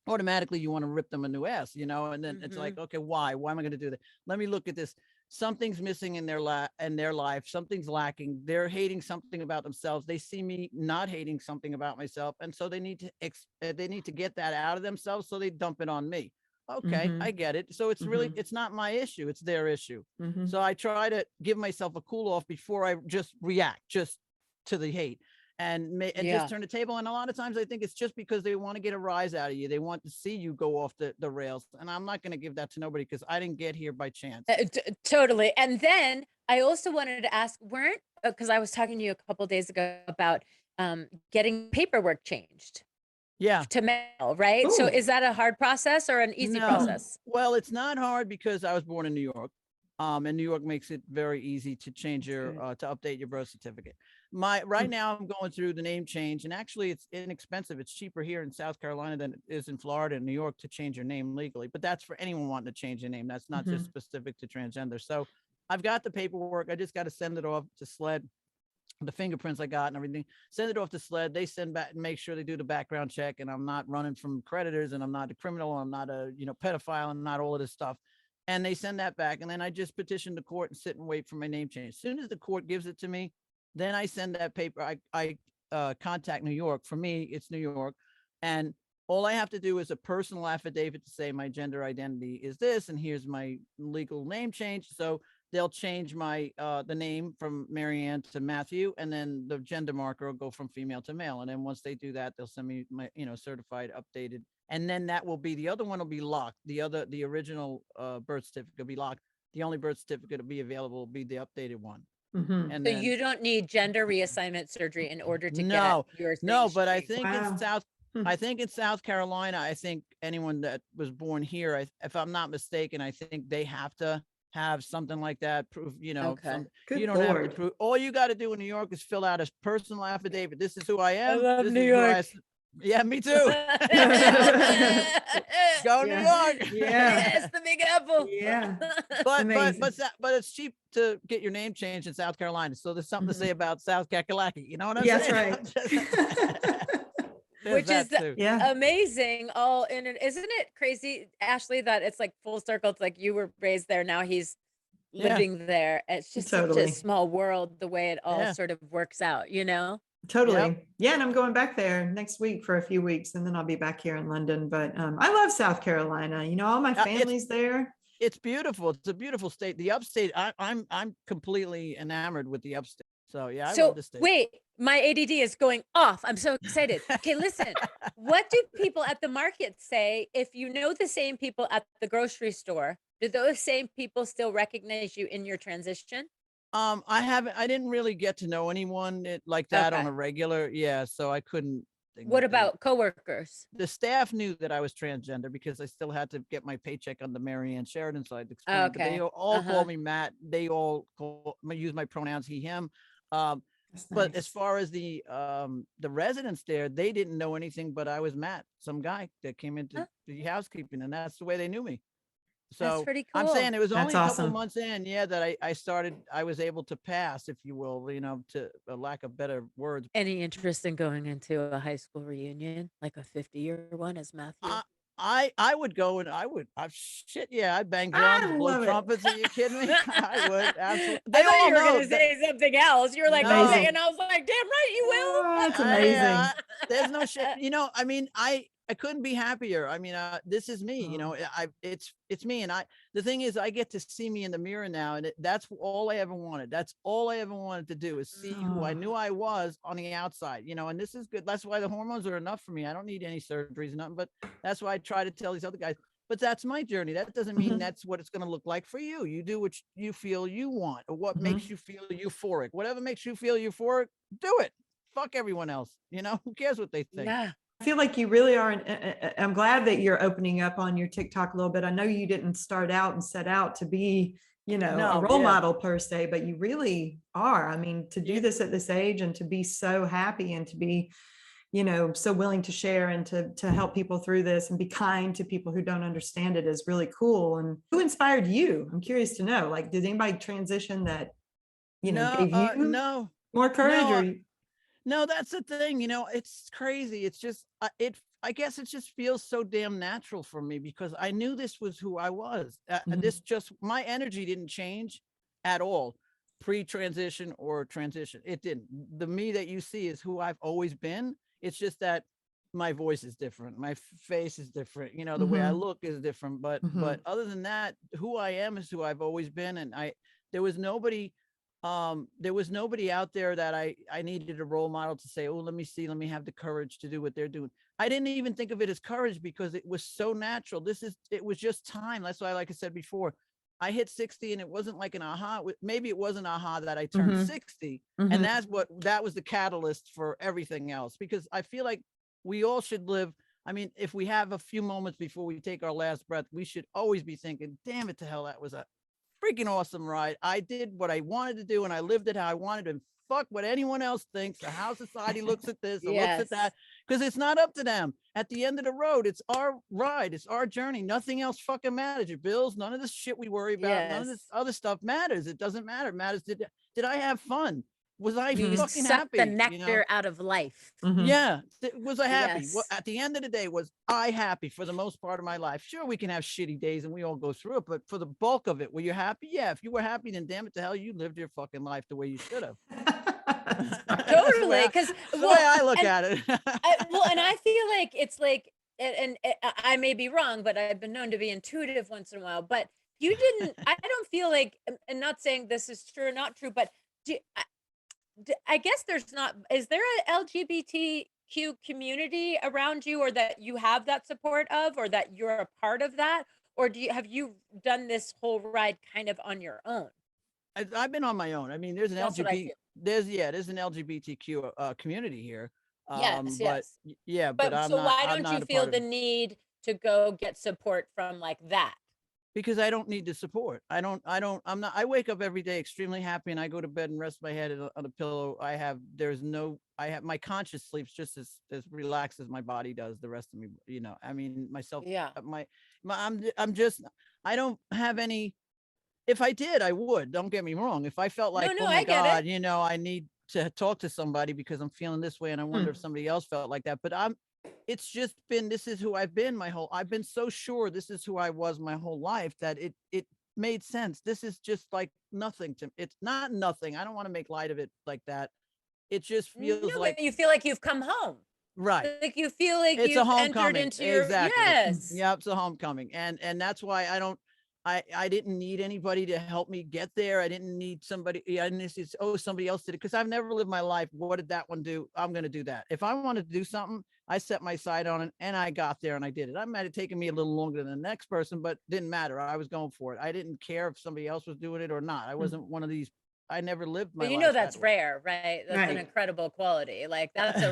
Speaker 3: automatically you want to rip them a new ass, and then it's like,
Speaker 2: Mhm.
Speaker 3: okay, why am I going to do that? Let me look at this. Something's missing in their life. Something's lacking. They're hating something about themselves. They see me not hating something about myself, and so they need to get that out of themselves, so they dump it on me. Okay,
Speaker 1: Mhm.
Speaker 3: I get it. So
Speaker 1: Mhm.
Speaker 3: it's not my issue, it's their issue.
Speaker 1: Mhm.
Speaker 3: So I try to give myself a cool off before I just react just to the hate, and
Speaker 2: Yeah.
Speaker 3: just turn the table. And a lot of times I think it's just because they want to get a rise out of you. They want to see you go off the rails. And I'm not going to give that to nobody, because I didn't get here by chance.
Speaker 2: Totally. And then I also wanted to ask, because I was talking to you a couple of days ago about getting paperwork changed
Speaker 3: Yeah.
Speaker 2: to mail, right? So
Speaker 1: Ooh.
Speaker 2: is that a hard process or an easy
Speaker 3: No.
Speaker 2: process?
Speaker 3: Well, it's not hard because I was born in New York. And New York makes it very easy to change your to update your birth certificate. Right now I'm going through the name change, and actually it's inexpensive. It's cheaper here in South Carolina than it is in Florida and New York to change your name legally. But that's for anyone wanting to change their name. That's not just specific to transgender. So I've got the paperwork. I just got to send it off to SLED, the fingerprints I got and everything. Send it off to SLED. They send back and make sure they do the background check, and I'm not running from creditors, and I'm not a criminal, I'm not a pedophile, and not all of this stuff. and they send that back. And then I just petition the court and sit and wait for my name change. As soon as the court gives it to me, then I send that paper. I contact New York. For me, it's New York. And all I have to do is a personal affidavit to say my gender identity is this, and here's my legal name change. So they'll change my the name from Marianne to Matthew, and then the gender marker will go from female to male. And then once they do that, they'll send me my, certified, updated, and then that will be, the other one will be locked. The original birth certificate will be locked. The only birth certificate to be available will be the updated one.
Speaker 1: Mhm.
Speaker 3: And
Speaker 2: So
Speaker 3: then
Speaker 2: you don't need gender reassignment surgery in order to
Speaker 3: no,
Speaker 2: get your
Speaker 3: no,
Speaker 2: things
Speaker 3: but I
Speaker 2: changed.
Speaker 3: think
Speaker 1: Wow.
Speaker 3: in South,
Speaker 1: Hmm.
Speaker 3: I think in South Carolina, I think anyone that was born here, if I'm not mistaken, I think they have to have something like that proof,
Speaker 2: Okay.
Speaker 1: Good
Speaker 3: you don't have to
Speaker 1: Lord.
Speaker 3: prove. All you got to do in New York is fill out a personal affidavit. This is who I am.
Speaker 2: love
Speaker 3: This
Speaker 2: New
Speaker 3: is who
Speaker 2: York.
Speaker 3: yeah, me too. Go New
Speaker 1: Yeah.
Speaker 3: York.
Speaker 1: Yeah.
Speaker 2: Yes, the Big Apple.
Speaker 1: Yeah.
Speaker 3: But
Speaker 1: Amazing.
Speaker 3: but it's cheap to get your name changed in South Carolina. So there's something
Speaker 1: Mhm.
Speaker 3: to say about South Kakalaki. You know what I'm
Speaker 1: Yes,
Speaker 3: saying?
Speaker 1: right.
Speaker 3: There's
Speaker 2: Which is
Speaker 3: that too.
Speaker 1: Yeah.
Speaker 2: amazing. All in it. Isn't it crazy, Ashley, that it's like full circle? It's like you were raised there. Now he's
Speaker 3: Yeah.
Speaker 2: living there. It's just such
Speaker 1: Totally.
Speaker 2: a small world, the way it all
Speaker 3: Yeah.
Speaker 2: sort of works out, you know?
Speaker 1: Totally. Yeah. And I'm going back there next week for a few weeks, and then I'll be back here in London. But I love South Carolina. All my
Speaker 3: It's-
Speaker 1: family's there.
Speaker 3: It's beautiful. It's a beautiful state. The upstate, I'm completely enamored with the upstate. So yeah, I love the state.
Speaker 2: Wait, my ADD is going off. I'm so excited. Okay, listen. What do people at the market say if you know the same people at the grocery store? Do those same people still recognize you in your transition?
Speaker 3: I didn't really get to know anyone like that on
Speaker 2: Okay.
Speaker 3: a regular. Yeah, so I couldn't.
Speaker 2: What about coworkers?
Speaker 3: The staff knew that I was transgender because I still had to get my paycheck on the Marianne Sheridan side. But they
Speaker 2: Okay.
Speaker 3: all call me Matt. They all use my pronouns he, him.
Speaker 1: That's
Speaker 3: But
Speaker 1: nice.
Speaker 3: as far as the residents there, they didn't know anything, but I was Matt, some guy that came into the housekeeping, and that's the way they knew me.
Speaker 2: That's
Speaker 3: So
Speaker 2: pretty
Speaker 3: I'm
Speaker 2: cool.
Speaker 3: saying it was only
Speaker 1: That's
Speaker 3: a couple
Speaker 1: awesome.
Speaker 3: months in, that I was able to pass, if you will, to a lack of better words.
Speaker 2: Any interest in going into a high school reunion, like a 50-year one as Matthew?
Speaker 3: I would go, and shit, yeah, I'd bang
Speaker 1: I
Speaker 3: drums, blow
Speaker 1: love it.
Speaker 3: trumpets. Are you kidding me? I would absolutely.
Speaker 2: I
Speaker 3: They
Speaker 2: thought
Speaker 3: all
Speaker 2: you were
Speaker 3: know
Speaker 2: going to
Speaker 3: that-
Speaker 2: say something else. You were like,
Speaker 3: No.
Speaker 2: okay, and I was like, damn right, you will.
Speaker 1: Oh, that's
Speaker 3: I,
Speaker 1: amazing.
Speaker 3: there's no shit. I mean, I couldn't be happier. I mean, this is me.
Speaker 1: Oh.
Speaker 3: It's me, and the thing is, I get to see me in the mirror now, and that's all I ever wanted. That's all I ever wanted to do, is see who I
Speaker 1: Oh.
Speaker 3: knew I was on the outside. And this is good. That's why the hormones are enough for me. I don't need any surgeries, nothing. But that's why I try to tell these other guys. But that's my journey. That doesn't mean
Speaker 1: Mhm.
Speaker 3: that's what it's going to look like for you. You do what you feel you want, or what
Speaker 1: Mhm.
Speaker 3: makes you feel euphoric. Whatever makes you feel euphoric, do it. Fuck everyone else. Who cares what they think?
Speaker 2: Yeah.
Speaker 1: I feel like you really are. I'm glad that you're opening up on your TikTok a little bit. I know you didn't start out and set out to be, a
Speaker 3: No,
Speaker 1: role
Speaker 3: yeah.
Speaker 1: model per se, but you really are. I mean, to do
Speaker 3: Yeah.
Speaker 1: this at this age and to be so happy and to be, so willing to share and to help people through this and be kind to people who don't understand it is really cool. And who inspired you? I'm curious to know. Like, did anybody transition that, gave you
Speaker 3: No,
Speaker 1: more courage?
Speaker 3: no,
Speaker 1: Or
Speaker 3: no, that's the thing. It's crazy. It's just, I guess it just feels so damn natural for me, because I knew this was who I was.
Speaker 1: Mhm.
Speaker 3: My energy didn't change at all, pre-transition or transition. It didn't. The me that you see is who I've always been. It's just that my voice is different. My face is different. The way I
Speaker 1: Mhm.
Speaker 3: look is different. But
Speaker 1: Mhm.
Speaker 3: other than that, who I am is who I've always been. And there was nobody out there that I needed a role model to say, oh, let me have the courage to do what they're doing. I didn't even think of it as courage, because it was so natural. It was just time. That's why, like I said before, I hit 60, and it wasn't like an aha. Maybe it was an aha that I turned
Speaker 1: Mhm.
Speaker 3: 60.
Speaker 1: Mhm.
Speaker 3: And that was the catalyst for everything else, because I feel like we all should live. I mean, if we have a few moments before we take our last breath, we should always be thinking, damn it to hell, that was a freaking awesome ride. I did what I wanted to do, and I lived it how I wanted, and fuck what anyone else thinks, or how society looks at this or looks at that, because it's not up to them. At the end of the road, it's our ride, it's our journey. Nothing else fucking matters. Your bills, none of this shit we worry about, none of this other stuff matters. It doesn't matter. It matters, did I have fun? Was I
Speaker 2: You
Speaker 3: fucking
Speaker 2: suck the
Speaker 3: happy?
Speaker 2: nectar out of life.
Speaker 3: Yeah. Was I happy? Well,
Speaker 2: Yes.
Speaker 3: at the end of the day, was I happy for the most part of my life? Sure, we can have shitty days and we all go through it, but for the bulk of it, were you happy? Yeah. If you were happy, then damn it to hell, you lived your fucking life the way you should have. That's
Speaker 2: Totally. Because,
Speaker 3: the way I look
Speaker 2: and
Speaker 3: at it.
Speaker 2: and I feel like it's like, I may be wrong, but I've been known to be intuitive once in a while. But you didn't. I don't feel like, and not saying this is true or not true, but I guess there's not. Is there a LGBTQ community around you, or that you have that support of, or that you're a part of that, or have you done this whole ride kind of on your own?
Speaker 3: I've been on my own. I mean, there's an
Speaker 2: That's what I
Speaker 3: LGBT,
Speaker 2: feel.
Speaker 3: there's an LGBTQ community here.
Speaker 2: Yes,
Speaker 3: But
Speaker 2: yes.
Speaker 3: yeah, but
Speaker 2: But so why
Speaker 3: I'm
Speaker 2: don't you
Speaker 3: not a
Speaker 2: feel
Speaker 3: part of
Speaker 2: the
Speaker 3: it
Speaker 2: need to go get support from like that?
Speaker 3: because I don't need the support. I'm not, I wake up every day extremely happy and I go to bed and rest my head on a pillow. I have my conscious sleeps just as relaxed as my body does the rest of me. I mean, myself,
Speaker 2: Yeah.
Speaker 3: I'm just, I don't have any. If I did, I would. Don't get me wrong. If I felt like,
Speaker 2: No,
Speaker 3: oh my
Speaker 2: I get
Speaker 3: God,
Speaker 2: it.
Speaker 3: I need to talk to somebody because I'm feeling this way and I wonder if somebody else felt like that. But it's just been, this is who I've been I've been so sure this is who I was my whole life that it made sense. This is just like nothing it's not nothing. I don't want to make light of it like that. It just feels
Speaker 2: No,
Speaker 3: like,
Speaker 2: but you feel like you've come home.
Speaker 3: right.
Speaker 2: Like you feel like
Speaker 3: It's a
Speaker 2: you've entered
Speaker 3: homecoming.
Speaker 2: into your,
Speaker 3: Exactly.
Speaker 2: yes.
Speaker 3: Yeah, it's a homecoming. And that's why I didn't need anybody to help me get there. I didn't need somebody. I didn't say, oh, somebody else did it, because I've never lived my life. What did that one do? I'm going to do that. If I wanted to do something, I set my sight on it and I got there and I did it. I might have taken me a little longer than the next person, but didn't matter. I was going for it. I didn't care if somebody else was doing it or not. I wasn't one of these. I never lived my
Speaker 2: But
Speaker 3: life
Speaker 2: that's
Speaker 3: that way.
Speaker 2: rare, right? That's an incredible quality. Like that's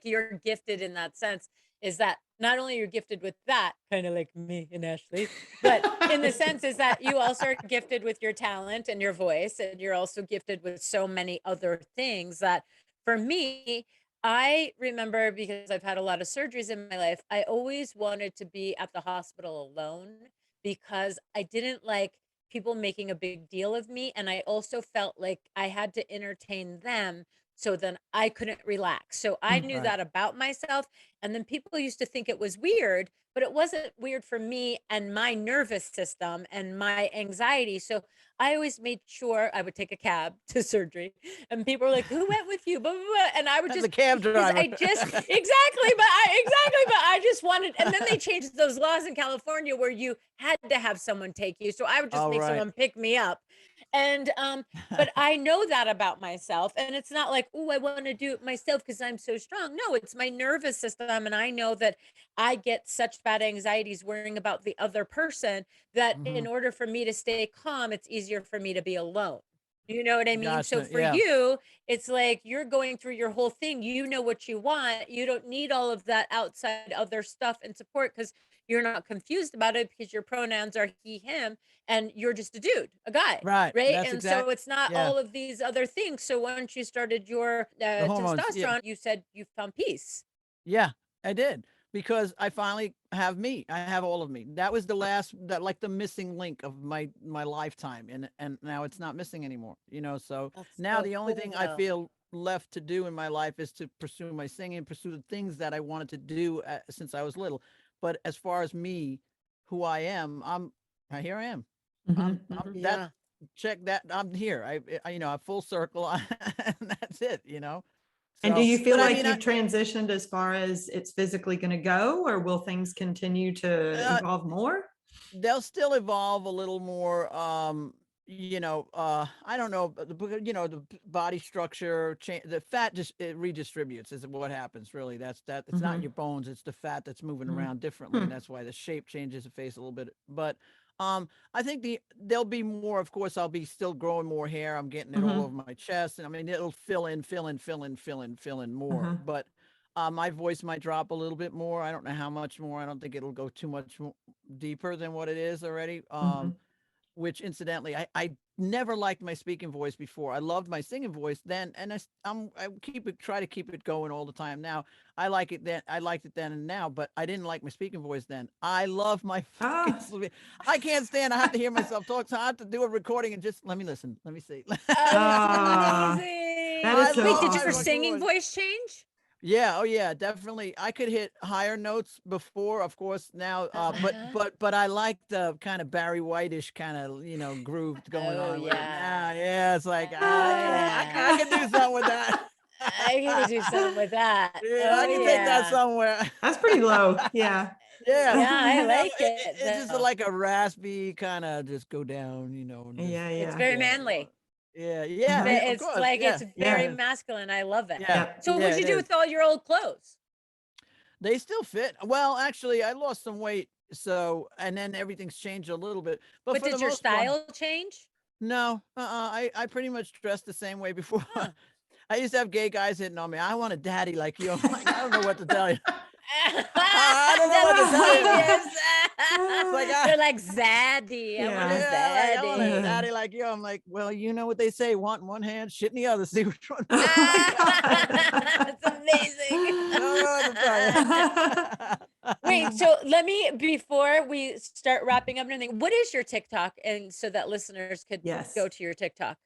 Speaker 2: you're gifted in that sense, is that not only you're gifted with that, kind of like me and Ashley, but in the sense is that you also are gifted with your talent and your voice, and you're also gifted with so many other things that for me, I remember, because I've had a lot of surgeries in my life, I always wanted to be at the hospital alone because I didn't like people making a big deal of me. And I also felt like I had to entertain them. So then I couldn't relax. So I knew
Speaker 3: Right.
Speaker 2: that about myself. And then people used to think it was weird, but it wasn't weird for me and my nervous system and my anxiety. So I always made sure I would take a cab to surgery. And people were like, who went with you? Blah, blah, blah. And I would
Speaker 3: As
Speaker 2: just,
Speaker 3: a cab
Speaker 2: because
Speaker 3: driver.
Speaker 2: I just, exactly, but I just wanted, and then they changed those laws in California where you had to have someone take you. So I would just
Speaker 3: All
Speaker 2: make
Speaker 3: right.
Speaker 2: someone pick me up. And but I know that about myself. And it's not like, oh, I want to do it myself because I'm so strong. No, it's my nervous system. And I know that I get such bad anxieties worrying about the other person that in order for me to stay calm, it's easier for me to be alone. You know what I mean? So
Speaker 3: Gotcha,
Speaker 2: for
Speaker 3: yeah.
Speaker 2: you, it's like you're going through your whole thing. You know what you want. You don't need all of that outside other stuff and support because you're not confused about it because your pronouns are he, him, and you're just a dude, a guy.
Speaker 3: Right.
Speaker 2: Right.
Speaker 3: That's
Speaker 2: And so it's not
Speaker 3: yeah.
Speaker 2: all of these other things. So once you started your
Speaker 3: The hormones.
Speaker 2: testosterone,
Speaker 3: Yeah.
Speaker 2: you said you found peace.
Speaker 3: Yeah, I did, because I finally have me. I have all of me. That was like the missing link of my lifetime, and now it's not missing anymore. So
Speaker 2: That's
Speaker 3: now
Speaker 2: so
Speaker 3: the only
Speaker 2: cool,
Speaker 3: thing I
Speaker 2: though.
Speaker 3: feel left to do in my life is to pursue my singing, pursue the things that I wanted to do since I was little. But as far as me, who I am, here I am. I'm that
Speaker 2: Yeah.
Speaker 3: check that I'm here. I'm full circle, and that's it.
Speaker 1: And do
Speaker 3: So,
Speaker 1: you feel
Speaker 3: but I
Speaker 1: like
Speaker 3: mean,
Speaker 1: you've transitioned as far as it's physically going to go, or will things continue to evolve more?
Speaker 3: they'll still evolve a little more. I don't know, the body structure change, the fat just it redistributes is what happens. Really, that's it's not your bones, it's the fat that's moving around differently, and that's why the shape changes the face a little bit. But I think there'll be more. Of course, I'll be still growing more hair. I'm getting it all over my chest, and I mean it'll fill in more. But my voice might drop a little bit more. I don't know how much more. I don't think it'll go too much deeper than what it is already. Which incidentally, I never liked my speaking voice before. I loved my singing voice then, and I try to keep it going all the time now. I like it then. I liked it then and now, but I didn't like my speaking voice then. I love my fucking I can't stand. I have to hear myself talk, so I have to do a recording and just let me listen. Let me see.
Speaker 2: Oh, it's amazing.
Speaker 1: That is so
Speaker 2: Wait, did your
Speaker 1: awesome.
Speaker 2: singing voice change?
Speaker 3: Yeah, oh yeah, definitely. I could hit higher notes before, of course, now, but I like the kind of Barry Whitish kind of, groove going
Speaker 2: Oh,
Speaker 3: on with it
Speaker 2: yeah.
Speaker 3: now. Yeah, it's like
Speaker 2: Oh,
Speaker 3: I can do something with that.
Speaker 2: I can do something with that.
Speaker 3: Yeah, I
Speaker 2: Oh,
Speaker 3: can take that
Speaker 2: yeah.
Speaker 3: somewhere.
Speaker 1: That's pretty low. Yeah.
Speaker 3: Yeah,
Speaker 2: Yeah, I
Speaker 3: you know,
Speaker 2: like
Speaker 3: it's just
Speaker 2: though.
Speaker 3: like a raspy kind of just go down, and just,
Speaker 1: Yeah.
Speaker 2: It's
Speaker 1: Yeah.
Speaker 2: very
Speaker 3: yeah,
Speaker 2: manly.
Speaker 3: yeah, of
Speaker 2: It's
Speaker 3: course,
Speaker 2: like,
Speaker 3: yeah,
Speaker 2: it's very
Speaker 1: Yeah.
Speaker 2: masculine. I love it.
Speaker 3: yeah,
Speaker 1: Yep.
Speaker 2: So
Speaker 3: yeah,
Speaker 2: what'd you
Speaker 3: it
Speaker 2: do
Speaker 3: is.
Speaker 2: with all your old clothes?
Speaker 3: They still fit. Well, actually, I lost some weight, so and then everything's changed a little bit. But
Speaker 2: But
Speaker 3: for the
Speaker 2: did your
Speaker 3: most part,
Speaker 2: style change?
Speaker 3: no. I pretty much dressed the same way before.
Speaker 2: Huh.
Speaker 3: I used to have gay guys hitting on me. I want a daddy like you. I'm like, I don't know what to tell you. I don't know what to
Speaker 2: That's
Speaker 3: tell you, man.
Speaker 2: genius.
Speaker 3: It's like
Speaker 2: They're like Zaddy. I want a
Speaker 3: yeah, like I want a
Speaker 2: Zaddy.
Speaker 3: daddy like you. I'm like, well, you know what they say: want in one hand, shit in the other. See which one.
Speaker 1: Oh my
Speaker 2: That's amazing.
Speaker 3: I don't know what to tell you.
Speaker 2: Wait, so let me, before we start wrapping up and everything, what is your TikTok? And so that listeners could
Speaker 1: Yes.
Speaker 2: go to your TikTok.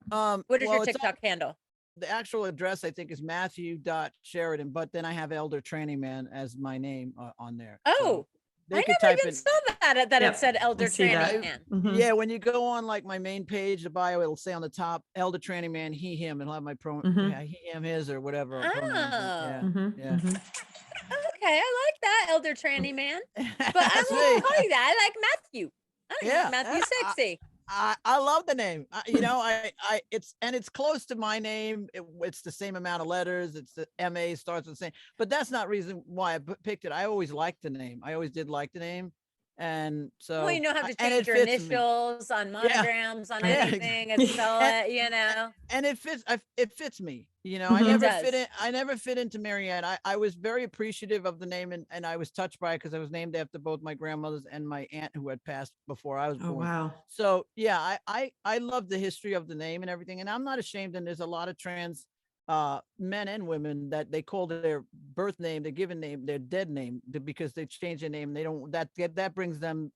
Speaker 2: What is
Speaker 3: well,
Speaker 2: your
Speaker 3: it's
Speaker 2: TikTok handle?
Speaker 3: the actual address I think is Matthew.Sheridan, but then I have Elder Training Man as my name on there.
Speaker 2: Oh,
Speaker 3: So they
Speaker 2: I
Speaker 3: could
Speaker 2: never
Speaker 3: type
Speaker 2: even
Speaker 3: in.
Speaker 2: saw that
Speaker 1: Yep,
Speaker 2: it said
Speaker 1: I
Speaker 2: Elder
Speaker 1: see that.
Speaker 2: Training Man.
Speaker 1: Mhm.
Speaker 3: Yeah, when you go on like my main page, the bio, it'll say on the top, Elder Training Man, he, him, and I'll have my
Speaker 1: Mhm.
Speaker 3: yeah, he, him, his, or whatever.
Speaker 2: Oh,
Speaker 3: Yeah,
Speaker 1: Mhm.
Speaker 3: yeah.
Speaker 1: Mhm.
Speaker 2: okay. I like that, Elder Training Man. But I
Speaker 3: That's
Speaker 2: won't
Speaker 3: me.
Speaker 2: call you that. I like Matthew. I like
Speaker 3: Yeah,
Speaker 2: Matthew Sexy.
Speaker 3: I love the name. It's close to my name. It's the same amount of letters. It's the MA starts with the same, but that's not reason why I picked it. I always liked the name. I always did like the name, and so
Speaker 2: Well, you don't have to
Speaker 3: and
Speaker 2: change
Speaker 3: it
Speaker 2: your
Speaker 3: fits me.
Speaker 2: initials on
Speaker 3: Yeah,
Speaker 2: monograms, on
Speaker 3: yeah,
Speaker 2: anything. It's so,
Speaker 3: and, and it fits. It fits me. I
Speaker 1: Mhm.
Speaker 2: It
Speaker 3: never
Speaker 2: does.
Speaker 3: fit in. I never fit into Marianne. I was very appreciative of the name, and I was touched by it because I was named after both my grandmothers and my aunt who had passed before I was
Speaker 1: Oh
Speaker 3: born.
Speaker 1: wow.
Speaker 3: So yeah, I love the history of the name and everything, and I'm not ashamed. And there's a lot of trans men and women that they call their birth name, their given name, their dead name because they change their name. They don't that brings them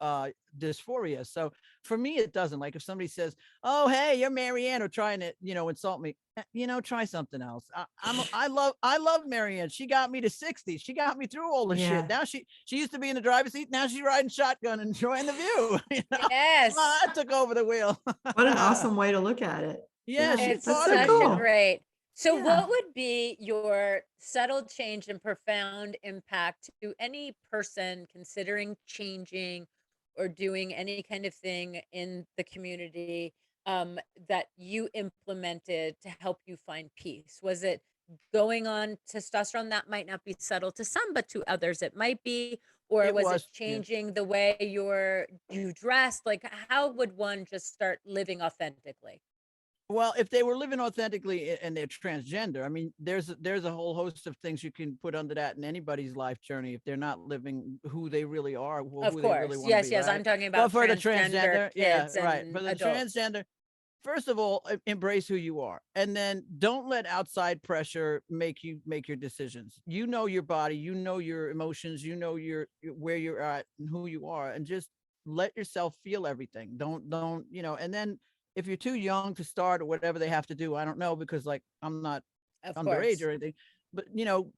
Speaker 3: dysphoria. So for me, it doesn't. Like if somebody says, "Oh, hey, you're Marianne," or trying to insult me, try something else. I love Marianne. She got me to 60. She got me through all the
Speaker 1: Yeah.
Speaker 3: shit. Now she used to be in the driver's seat. Now she's riding shotgun and enjoying the view.
Speaker 2: Yes.
Speaker 3: I took over the wheel.
Speaker 1: What an awesome way to look at it.
Speaker 3: Yeah, she's
Speaker 2: It's
Speaker 1: That's
Speaker 3: part
Speaker 1: so
Speaker 3: of
Speaker 2: such
Speaker 3: me.
Speaker 2: a
Speaker 1: cool.
Speaker 2: great. So
Speaker 1: Yeah.
Speaker 2: what would be your subtle change and profound impact to any person considering changing or doing any kind of thing in the community that you implemented to help you find peace? Was it going on testosterone? That might not be subtle to some, but to others it might be. Or
Speaker 3: It
Speaker 2: was it
Speaker 3: was, yeah.
Speaker 2: changing the way you dressed? Like, how would one just start living authentically?
Speaker 3: Well, if they were living authentically and they're transgender, I mean, there's a whole host of things you can put under that in anybody's life journey if they're not living who they really are,
Speaker 2: Of
Speaker 3: who they really
Speaker 2: course.
Speaker 3: want to
Speaker 2: Yes,
Speaker 3: be.
Speaker 2: yes.
Speaker 3: Right?
Speaker 2: I'm talking
Speaker 3: But
Speaker 2: about
Speaker 3: for the
Speaker 2: transgender
Speaker 3: transgender, yeah,
Speaker 2: kids
Speaker 3: right.
Speaker 2: and
Speaker 3: For the
Speaker 2: adults.
Speaker 3: transgender, first of all, embrace who you are, and then don't let outside pressure make your decisions. You know your body, you know your emotions, you know where you're at and who you are, and just let yourself feel everything. Don't and then if you're too young to start or whatever they have to do, I don't know, because like I'm not
Speaker 2: Of
Speaker 3: underage
Speaker 2: course.
Speaker 3: or anything, but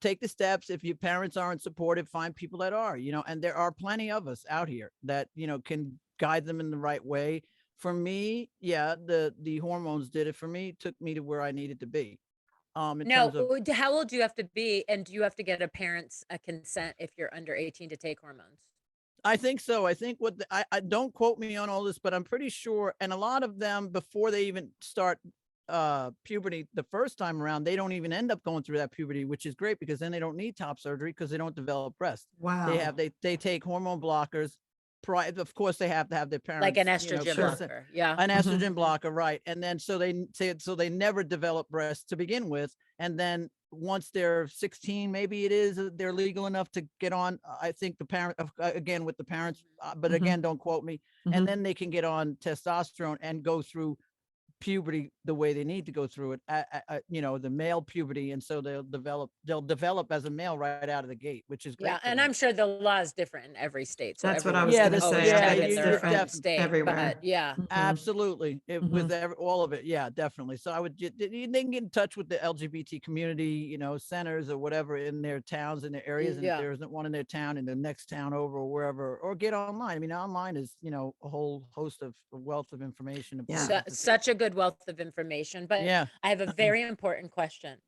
Speaker 3: take the steps. If your parents aren't supportive, find people that are, and there are plenty of us out here that can guide them in the right way. For me, yeah, the hormones did it for me, took me to where I needed to be. In
Speaker 2: Now,
Speaker 3: terms of,
Speaker 2: how old do you have to be? And do you have to get a parent's consent if you're under 18 to take hormones?
Speaker 3: I think so. I think I don't quote me on all this, but I'm pretty sure. And a lot of them, before they even start puberty the first time around, they don't even end up going through that puberty, which is great because then they don't need top surgery because they don't develop breast.
Speaker 1: Wow.
Speaker 3: They take hormone blockers. Of course, they have to have their
Speaker 2: Like
Speaker 3: parents,
Speaker 2: an estrogen
Speaker 1: Sure.
Speaker 2: blocker. Yeah.
Speaker 3: an
Speaker 1: Mhm.
Speaker 3: estrogen blocker, right? And then so they never develop breasts to begin with, and then once they're 16, maybe it is they're legal enough to get on. I think the parent again with the parents, but
Speaker 1: Mhm.
Speaker 3: again, don't quote me.
Speaker 1: Mhm.
Speaker 3: And then they can get on testosterone and go through puberty the way they need to go through it, the male puberty, and so they'll develop as a male right out of the gate, which is great.
Speaker 2: Yeah, and I'm sure the law is different in every state. So
Speaker 1: That's what I was
Speaker 2: everyone's
Speaker 1: going to
Speaker 2: always
Speaker 1: say. I
Speaker 2: tell
Speaker 1: bet
Speaker 2: you
Speaker 1: it's
Speaker 2: their own
Speaker 1: different
Speaker 2: state,
Speaker 1: everywhere.
Speaker 2: but yeah.
Speaker 3: Absolutely. All of it. Yeah, definitely. So I would, they can get in touch with the LGBT community, centers or whatever in their towns, in their areas. And if there isn't one in their town, in the next town over or wherever, or get online. I mean, online is, a whole host of a wealth of information.
Speaker 2: Such a good wealth of information. But
Speaker 3: yeah,
Speaker 2: I have a very important question.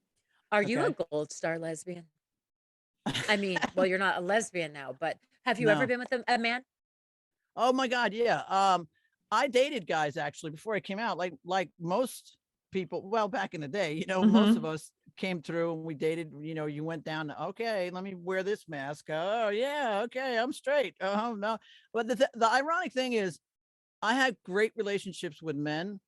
Speaker 2: Are you a
Speaker 3: Okay.
Speaker 2: Gold Star lesbian? I mean, well, you're not a lesbian now, but have you ever
Speaker 3: No.
Speaker 2: been with a man?
Speaker 3: Oh my God. Yeah. I dated guys actually before I came out, like most people. Well, back in the day, most of us came through and we dated. You went down to, okay, let me wear this mask. Oh yeah, okay, I'm straight. Oh no. But the ironic thing is, I had great relationships with men,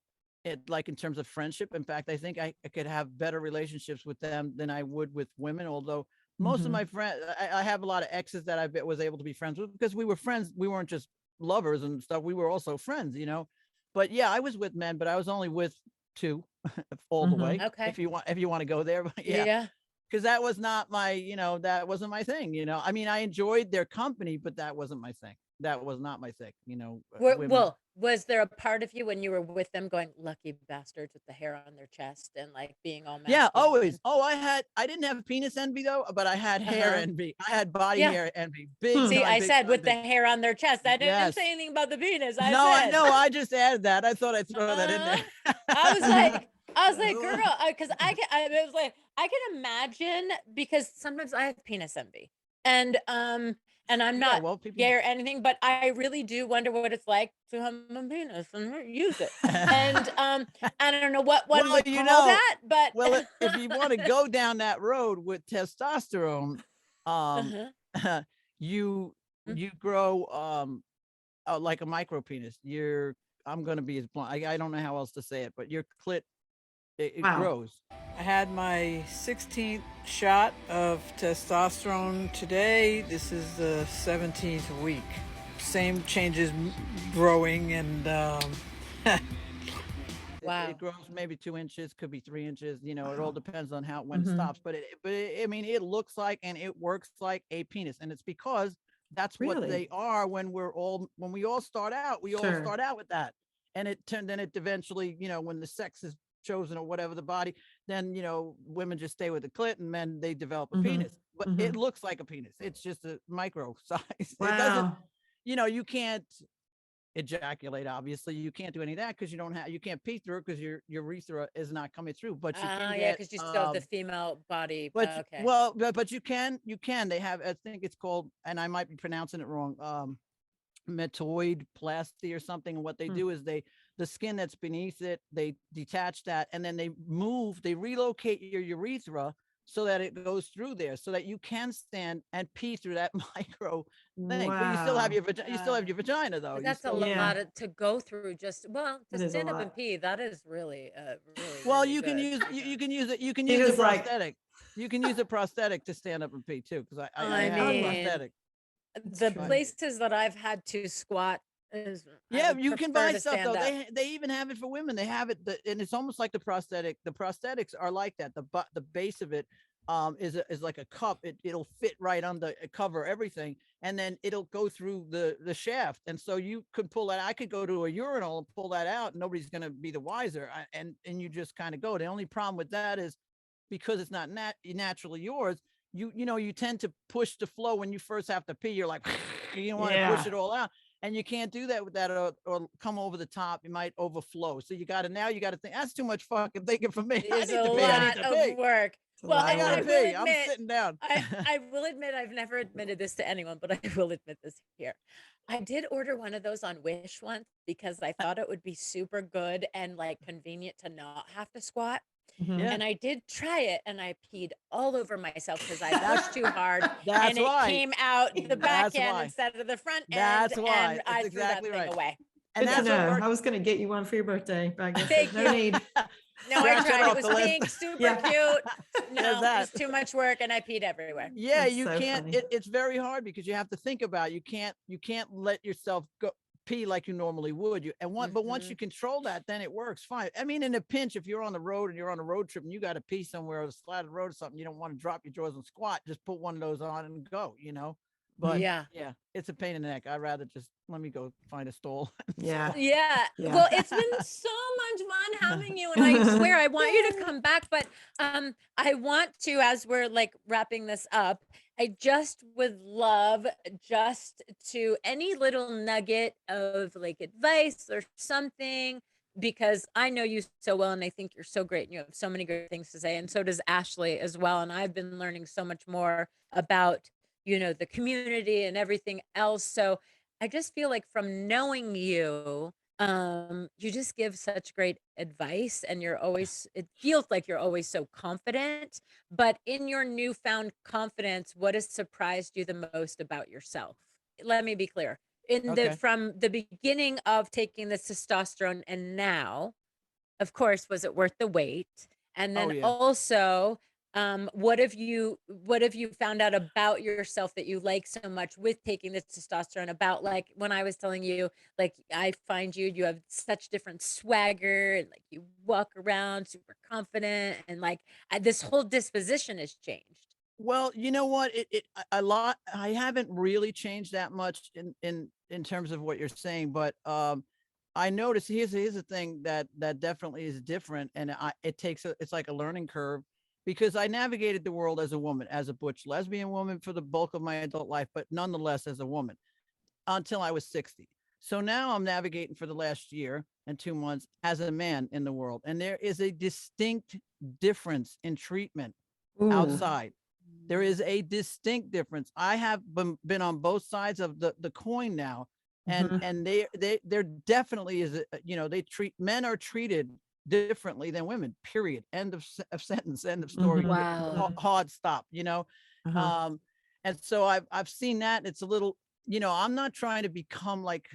Speaker 3: like in terms of friendship. In fact, I think I could have better relationships with them than I would with women. Although most of my friends, I have a lot of exes that I was able to be friends with because we were friends. We weren't just lovers and stuff. We were also friends, But yeah, I was with men, but I was only with two all the way.
Speaker 2: Okay.
Speaker 3: If you want to go there, but
Speaker 2: Yeah.
Speaker 3: Because that was not my, that wasn't my thing. I mean, I enjoyed their company, but that wasn't my thing. That was not my thing. Women.
Speaker 2: Well, was there a part of you when you were with them going, lucky bastards with the hair on their chest and like being all
Speaker 3: Yeah,
Speaker 2: masculine?
Speaker 3: always. Oh, I didn't have penis envy though, but I had hair envy. I had body hair envy. Big.
Speaker 2: See,
Speaker 3: time,
Speaker 2: I
Speaker 3: big
Speaker 2: said
Speaker 3: time,
Speaker 2: with the
Speaker 3: big.
Speaker 2: hair on their chest. I didn't
Speaker 3: Yes.
Speaker 2: say anything about the penis.
Speaker 3: No, I know. I just added that. I thought I'd throw that in there.
Speaker 2: I was like, girl, because I can imagine, because sometimes I have penis envy, and I'm not gay or anything, but I really do wonder what it's like to have a penis and use it. And I don't know what one would call that, but
Speaker 3: well, if you want to go down that road with testosterone, you grow like a micro penis. I'm going to be as blunt. I don't know how else to say it, but your clit, it grows.
Speaker 4: I had my 16th shot of testosterone today. This is the 17th week. Same changes growing, and
Speaker 2: wow.
Speaker 3: It grows maybe 2 inches, could be 3 inches. It all depends on when it stops. But I mean, it looks like and it works like a penis, and it's because that's what they are when we all start out. We all start out with that, and then it eventually, when the sex is chosen or whatever the body, then women just stay with the clit, and men, they develop a penis. But it looks like a penis. It's just a micro size.
Speaker 1: Wow.
Speaker 3: It doesn't, you can't ejaculate, obviously. You can't do any of that because you can't pee through it because your urethra is not coming through. But you can
Speaker 2: because you still have the female body.
Speaker 3: But
Speaker 2: okay.
Speaker 3: well, but you can they have, I think it's called, and I might be pronouncing it wrong, metoidplasty or something. And what they do is the skin that's beneath it, they detach that, and then they relocate your urethra so that it goes through there, so that you can stand and pee through that micro thing. But you still have your vagina though.
Speaker 2: But that's a lot to go through. Just to stand up and pee. That is really, really.
Speaker 3: Well,
Speaker 2: really
Speaker 3: you can use a prosthetic. You can use a prosthetic to stand up and pee too, because I have a prosthetic.
Speaker 2: The places that I've had to squat is
Speaker 3: you can buy stuff though. They even have it for women. They have it, and it's almost like the prosthetic. The prosthetics are like that. The base of it is like a cup. It'll fit right under, cover everything, and then it'll go through the shaft. And so you could pull that. I could go to a urinal and pull that out. And nobody's going to be the wiser. And you just kind of go. The only problem with that is because it's not naturally yours. You tend to push the flow when you first have to pee. You're like, you want to push it all out. And you can't do that with that or come over the top. You might overflow. So you got to think, that's too much fucking thinking for me.
Speaker 2: It's a lot of work. Well,
Speaker 3: I gotta pee. I'm sitting down.
Speaker 2: I will admit, I've never admitted this to anyone, but I will admit this here. I did order one of those on Wish once because I thought it would be super good and like convenient to not have to squat. And I did try it, and I peed all over myself because I pushed too hard, and it came out the back end instead of the front end.
Speaker 3: That's why.
Speaker 2: And I threw that thing away.
Speaker 1: And I was going to get you one for your birthday. But
Speaker 2: Thank you.
Speaker 1: No need.
Speaker 2: No, I tried. It was pink, super cute. No, it was too much work, and I peed everywhere.
Speaker 3: Yeah, you can't. It's very hard because you have to think about it. You can't let yourself pee like you normally would. But once you control that, then it works fine. I mean, in a pinch, if you're on the road and you're on a road trip and you got to pee somewhere or slatted road or something, you don't want to drop your drawers and squat. Just put one of those on and go. But
Speaker 2: Yeah.
Speaker 3: it's a pain in the neck. I'd rather just let me go find a stall.
Speaker 1: Yeah.
Speaker 2: Yeah.
Speaker 1: Yeah.
Speaker 2: Well, it's been so much fun having you, and I swear I want you to come back, but I want to, as we're like wrapping this up, I just would love just to any little nugget of like advice or something, because I know you so well and I think you're so great and you have so many great things to say, and so does Ashley as well, and I've been learning so much more about the community and everything else. So I just feel like from knowing you, you just give such great advice, and it feels like you're always so confident. But in your newfound confidence, what has surprised you the most about yourself? Let me be clear. From the beginning of taking the testosterone and now, of course, was it worth the wait? And then also, what have you found out about yourself that you like so much with taking this testosterone? About, like, when I was telling you, like, I find you have such different swagger, and like you walk around super confident, and like this whole disposition has changed.
Speaker 3: Well, you know what? A lot. I haven't really changed that much in terms of what you're saying, but I noticed here's the thing that definitely is different, and it's like a learning curve, because I navigated the world as a woman, as a butch lesbian woman for the bulk of my adult life, but nonetheless as a woman until I was 60. So now I'm navigating for the last year and 2 months as a man in the world, and there is a distinct difference in treatment outside. There is a distinct difference. I have been on both sides of the coin now, and there definitely is men are treated differently than women. Period. End of sentence. End of story.
Speaker 2: Wow.
Speaker 3: Hard stop. And so I've seen that. It's a little. I'm not trying to become like,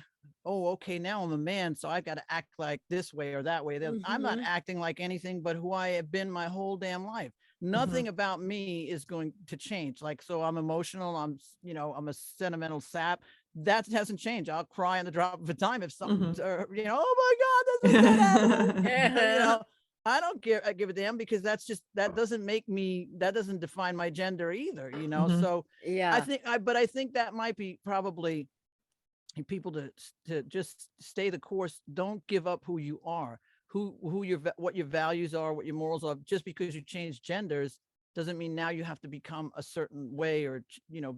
Speaker 3: oh, okay, now I'm a man, so I've got to act like this way or that way. I'm not acting like anything but who I have been my whole damn life. Nothing about me is going to change. Like, so I'm emotional. I'm a sentimental sap. That hasn't changed. I'll cry on the drop of a dime if something, oh my God, this is gonna happen. I don't give a damn, because that doesn't define my gender either. So
Speaker 2: Yeah,
Speaker 3: I think that might be probably people to just stay the course. Don't give up who you are. What your values are, what your morals are. Just because you change genders doesn't mean now you have to become a certain way, or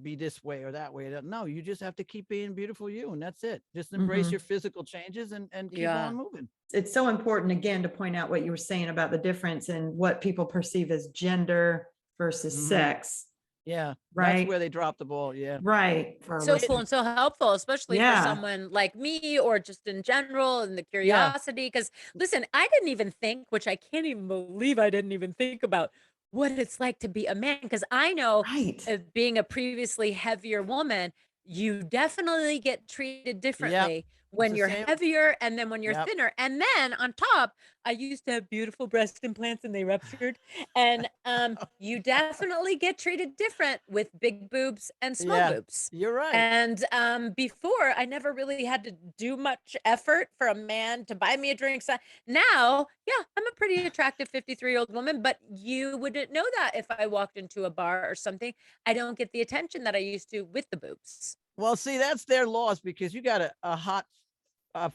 Speaker 3: be this way or that way. No, you just have to keep being beautiful you, and that's it. Just embrace your physical changes and keep on moving.
Speaker 1: It's so important, again, to point out what you were saying about the difference in what people perceive as gender versus sex.
Speaker 3: Yeah,
Speaker 1: right.
Speaker 3: That's where they drop the ball. Yeah,
Speaker 1: right.
Speaker 2: So cool and so helpful, especially for someone like me, or just in general, and the curiosity. Because listen, I didn't even think, which I can't even believe I didn't even think about what it's like to be a man. Because I know, being a previously heavier woman, you definitely get treated differently when you're heavier, and then when you're thinner. And then on top, I used to have beautiful breast implants and they ruptured. And you definitely get treated different with big boobs and small boobs.
Speaker 3: You're right.
Speaker 2: And before, I never really had to do much effort for a man to buy me a drink. So now, I'm a pretty attractive 53-year-old woman, but you wouldn't know that if I walked into a bar or something. I don't get the attention that I used to with the boobs.
Speaker 3: Well, see, that's their loss, because you got a hot,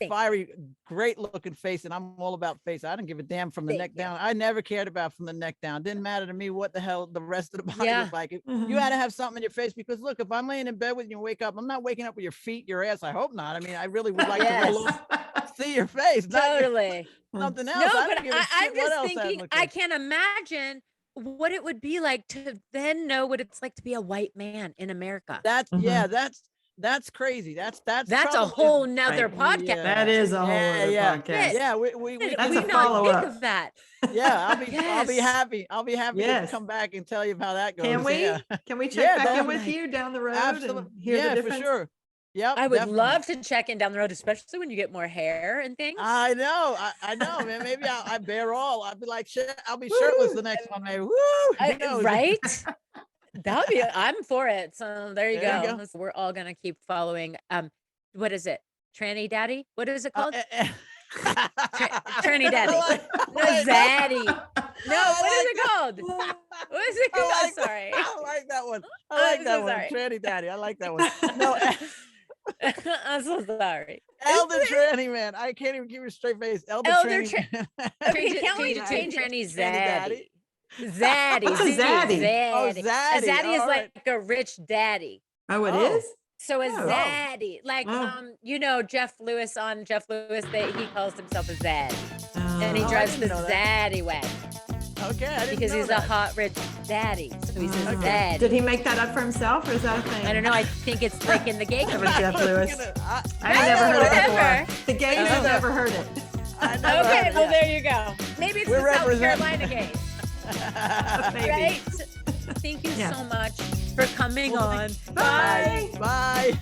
Speaker 3: fiery, great looking face, and I'm all about face. I didn't give a damn from the neck down. I never cared about from the neck down. Didn't matter to me what the hell the rest of the body looked like. You had to have something in your face, because look, if I'm laying in bed with you and wake up, I'm not waking up with your feet, your ass. I hope not. I mean, I really would like to roll off, see your face.
Speaker 2: Totally.
Speaker 3: Something else.
Speaker 2: No, but I'm just thinking, I can't imagine what it would be like to then know what it's like to be a white man in America.
Speaker 3: That's crazy. That's
Speaker 2: a whole nother podcast.
Speaker 1: Yeah. That is a whole other podcast.
Speaker 3: Yeah, we
Speaker 1: that's a
Speaker 2: not
Speaker 1: follow-up.
Speaker 2: think of that.
Speaker 3: Yeah, I'll be happy. I'll be happy to come back and tell you how that goes.
Speaker 1: Can we?
Speaker 3: Yeah.
Speaker 1: Can we check back in with you down the road?
Speaker 3: Absolutely.
Speaker 1: And hear the difference?
Speaker 3: For sure. Yep,
Speaker 2: I would love to check in down the road, especially when you get more hair and things.
Speaker 3: I know, man. Maybe I bear all. I'll be like, shit, I'll be shirtless the next one. Maybe. Woo!
Speaker 2: Right? That would be. I'm for it. So there you go. We're all gonna keep following. What is it? Tranny daddy? What is it called? Tranny
Speaker 3: I
Speaker 2: daddy.
Speaker 3: like-
Speaker 2: No,
Speaker 3: wait,
Speaker 2: zaddy. No,
Speaker 3: I
Speaker 2: what is
Speaker 3: like
Speaker 2: it called? What is it
Speaker 3: I
Speaker 2: called? I'm
Speaker 3: like that.
Speaker 2: sorry.
Speaker 3: I like that one. I
Speaker 2: I'm
Speaker 3: like that
Speaker 2: so
Speaker 3: one.
Speaker 2: sorry.
Speaker 3: Tranny daddy. I like that one. No,
Speaker 2: I'm so sorry.
Speaker 3: elder tranny man. I can't even keep a straight face. Elder
Speaker 2: Elder
Speaker 3: tranny man.
Speaker 2: Okay,
Speaker 1: can't we
Speaker 2: change it
Speaker 3: Tranny
Speaker 2: tranny
Speaker 3: daddy.
Speaker 2: zaddy.
Speaker 1: What's a
Speaker 2: ZD,
Speaker 1: zaddy?
Speaker 3: Oh,
Speaker 2: A
Speaker 3: zaddy.
Speaker 2: zaddy is
Speaker 3: All right.
Speaker 2: like a rich daddy.
Speaker 1: Oh, it
Speaker 3: Oh.
Speaker 1: is?
Speaker 2: So a
Speaker 1: Oh.
Speaker 2: zaddy, like
Speaker 1: Oh.
Speaker 2: you know, Jeff Lewis, that he calls himself a zaddy, and he
Speaker 1: Oh,
Speaker 3: I
Speaker 2: drives
Speaker 3: didn't
Speaker 2: the
Speaker 3: know that.
Speaker 2: zaddy wagon
Speaker 3: Okay, I didn't
Speaker 2: because
Speaker 3: know
Speaker 2: he's
Speaker 3: that.
Speaker 2: a hot rich daddy. So he's a
Speaker 1: Oh.
Speaker 2: zaddy.
Speaker 1: Did he make that up for himself, or is that a thing?
Speaker 2: I don't know. I think it's like in the gay
Speaker 1: That was
Speaker 2: community.
Speaker 1: Jeff Lewis.
Speaker 3: I
Speaker 1: I ain't never heard it
Speaker 2: whatever.
Speaker 1: before. The gays have
Speaker 2: Oh.
Speaker 1: never heard it.
Speaker 3: I never
Speaker 2: Okay,
Speaker 3: heard
Speaker 2: well
Speaker 3: it.
Speaker 2: there you go. Maybe it's
Speaker 3: We're
Speaker 2: the South
Speaker 3: representing.
Speaker 2: Carolina gays,
Speaker 1: Maybe.
Speaker 2: right? Thank you
Speaker 1: Yeah.
Speaker 2: so much for coming
Speaker 3: Well,
Speaker 2: on.
Speaker 1: Bye.
Speaker 3: Bye.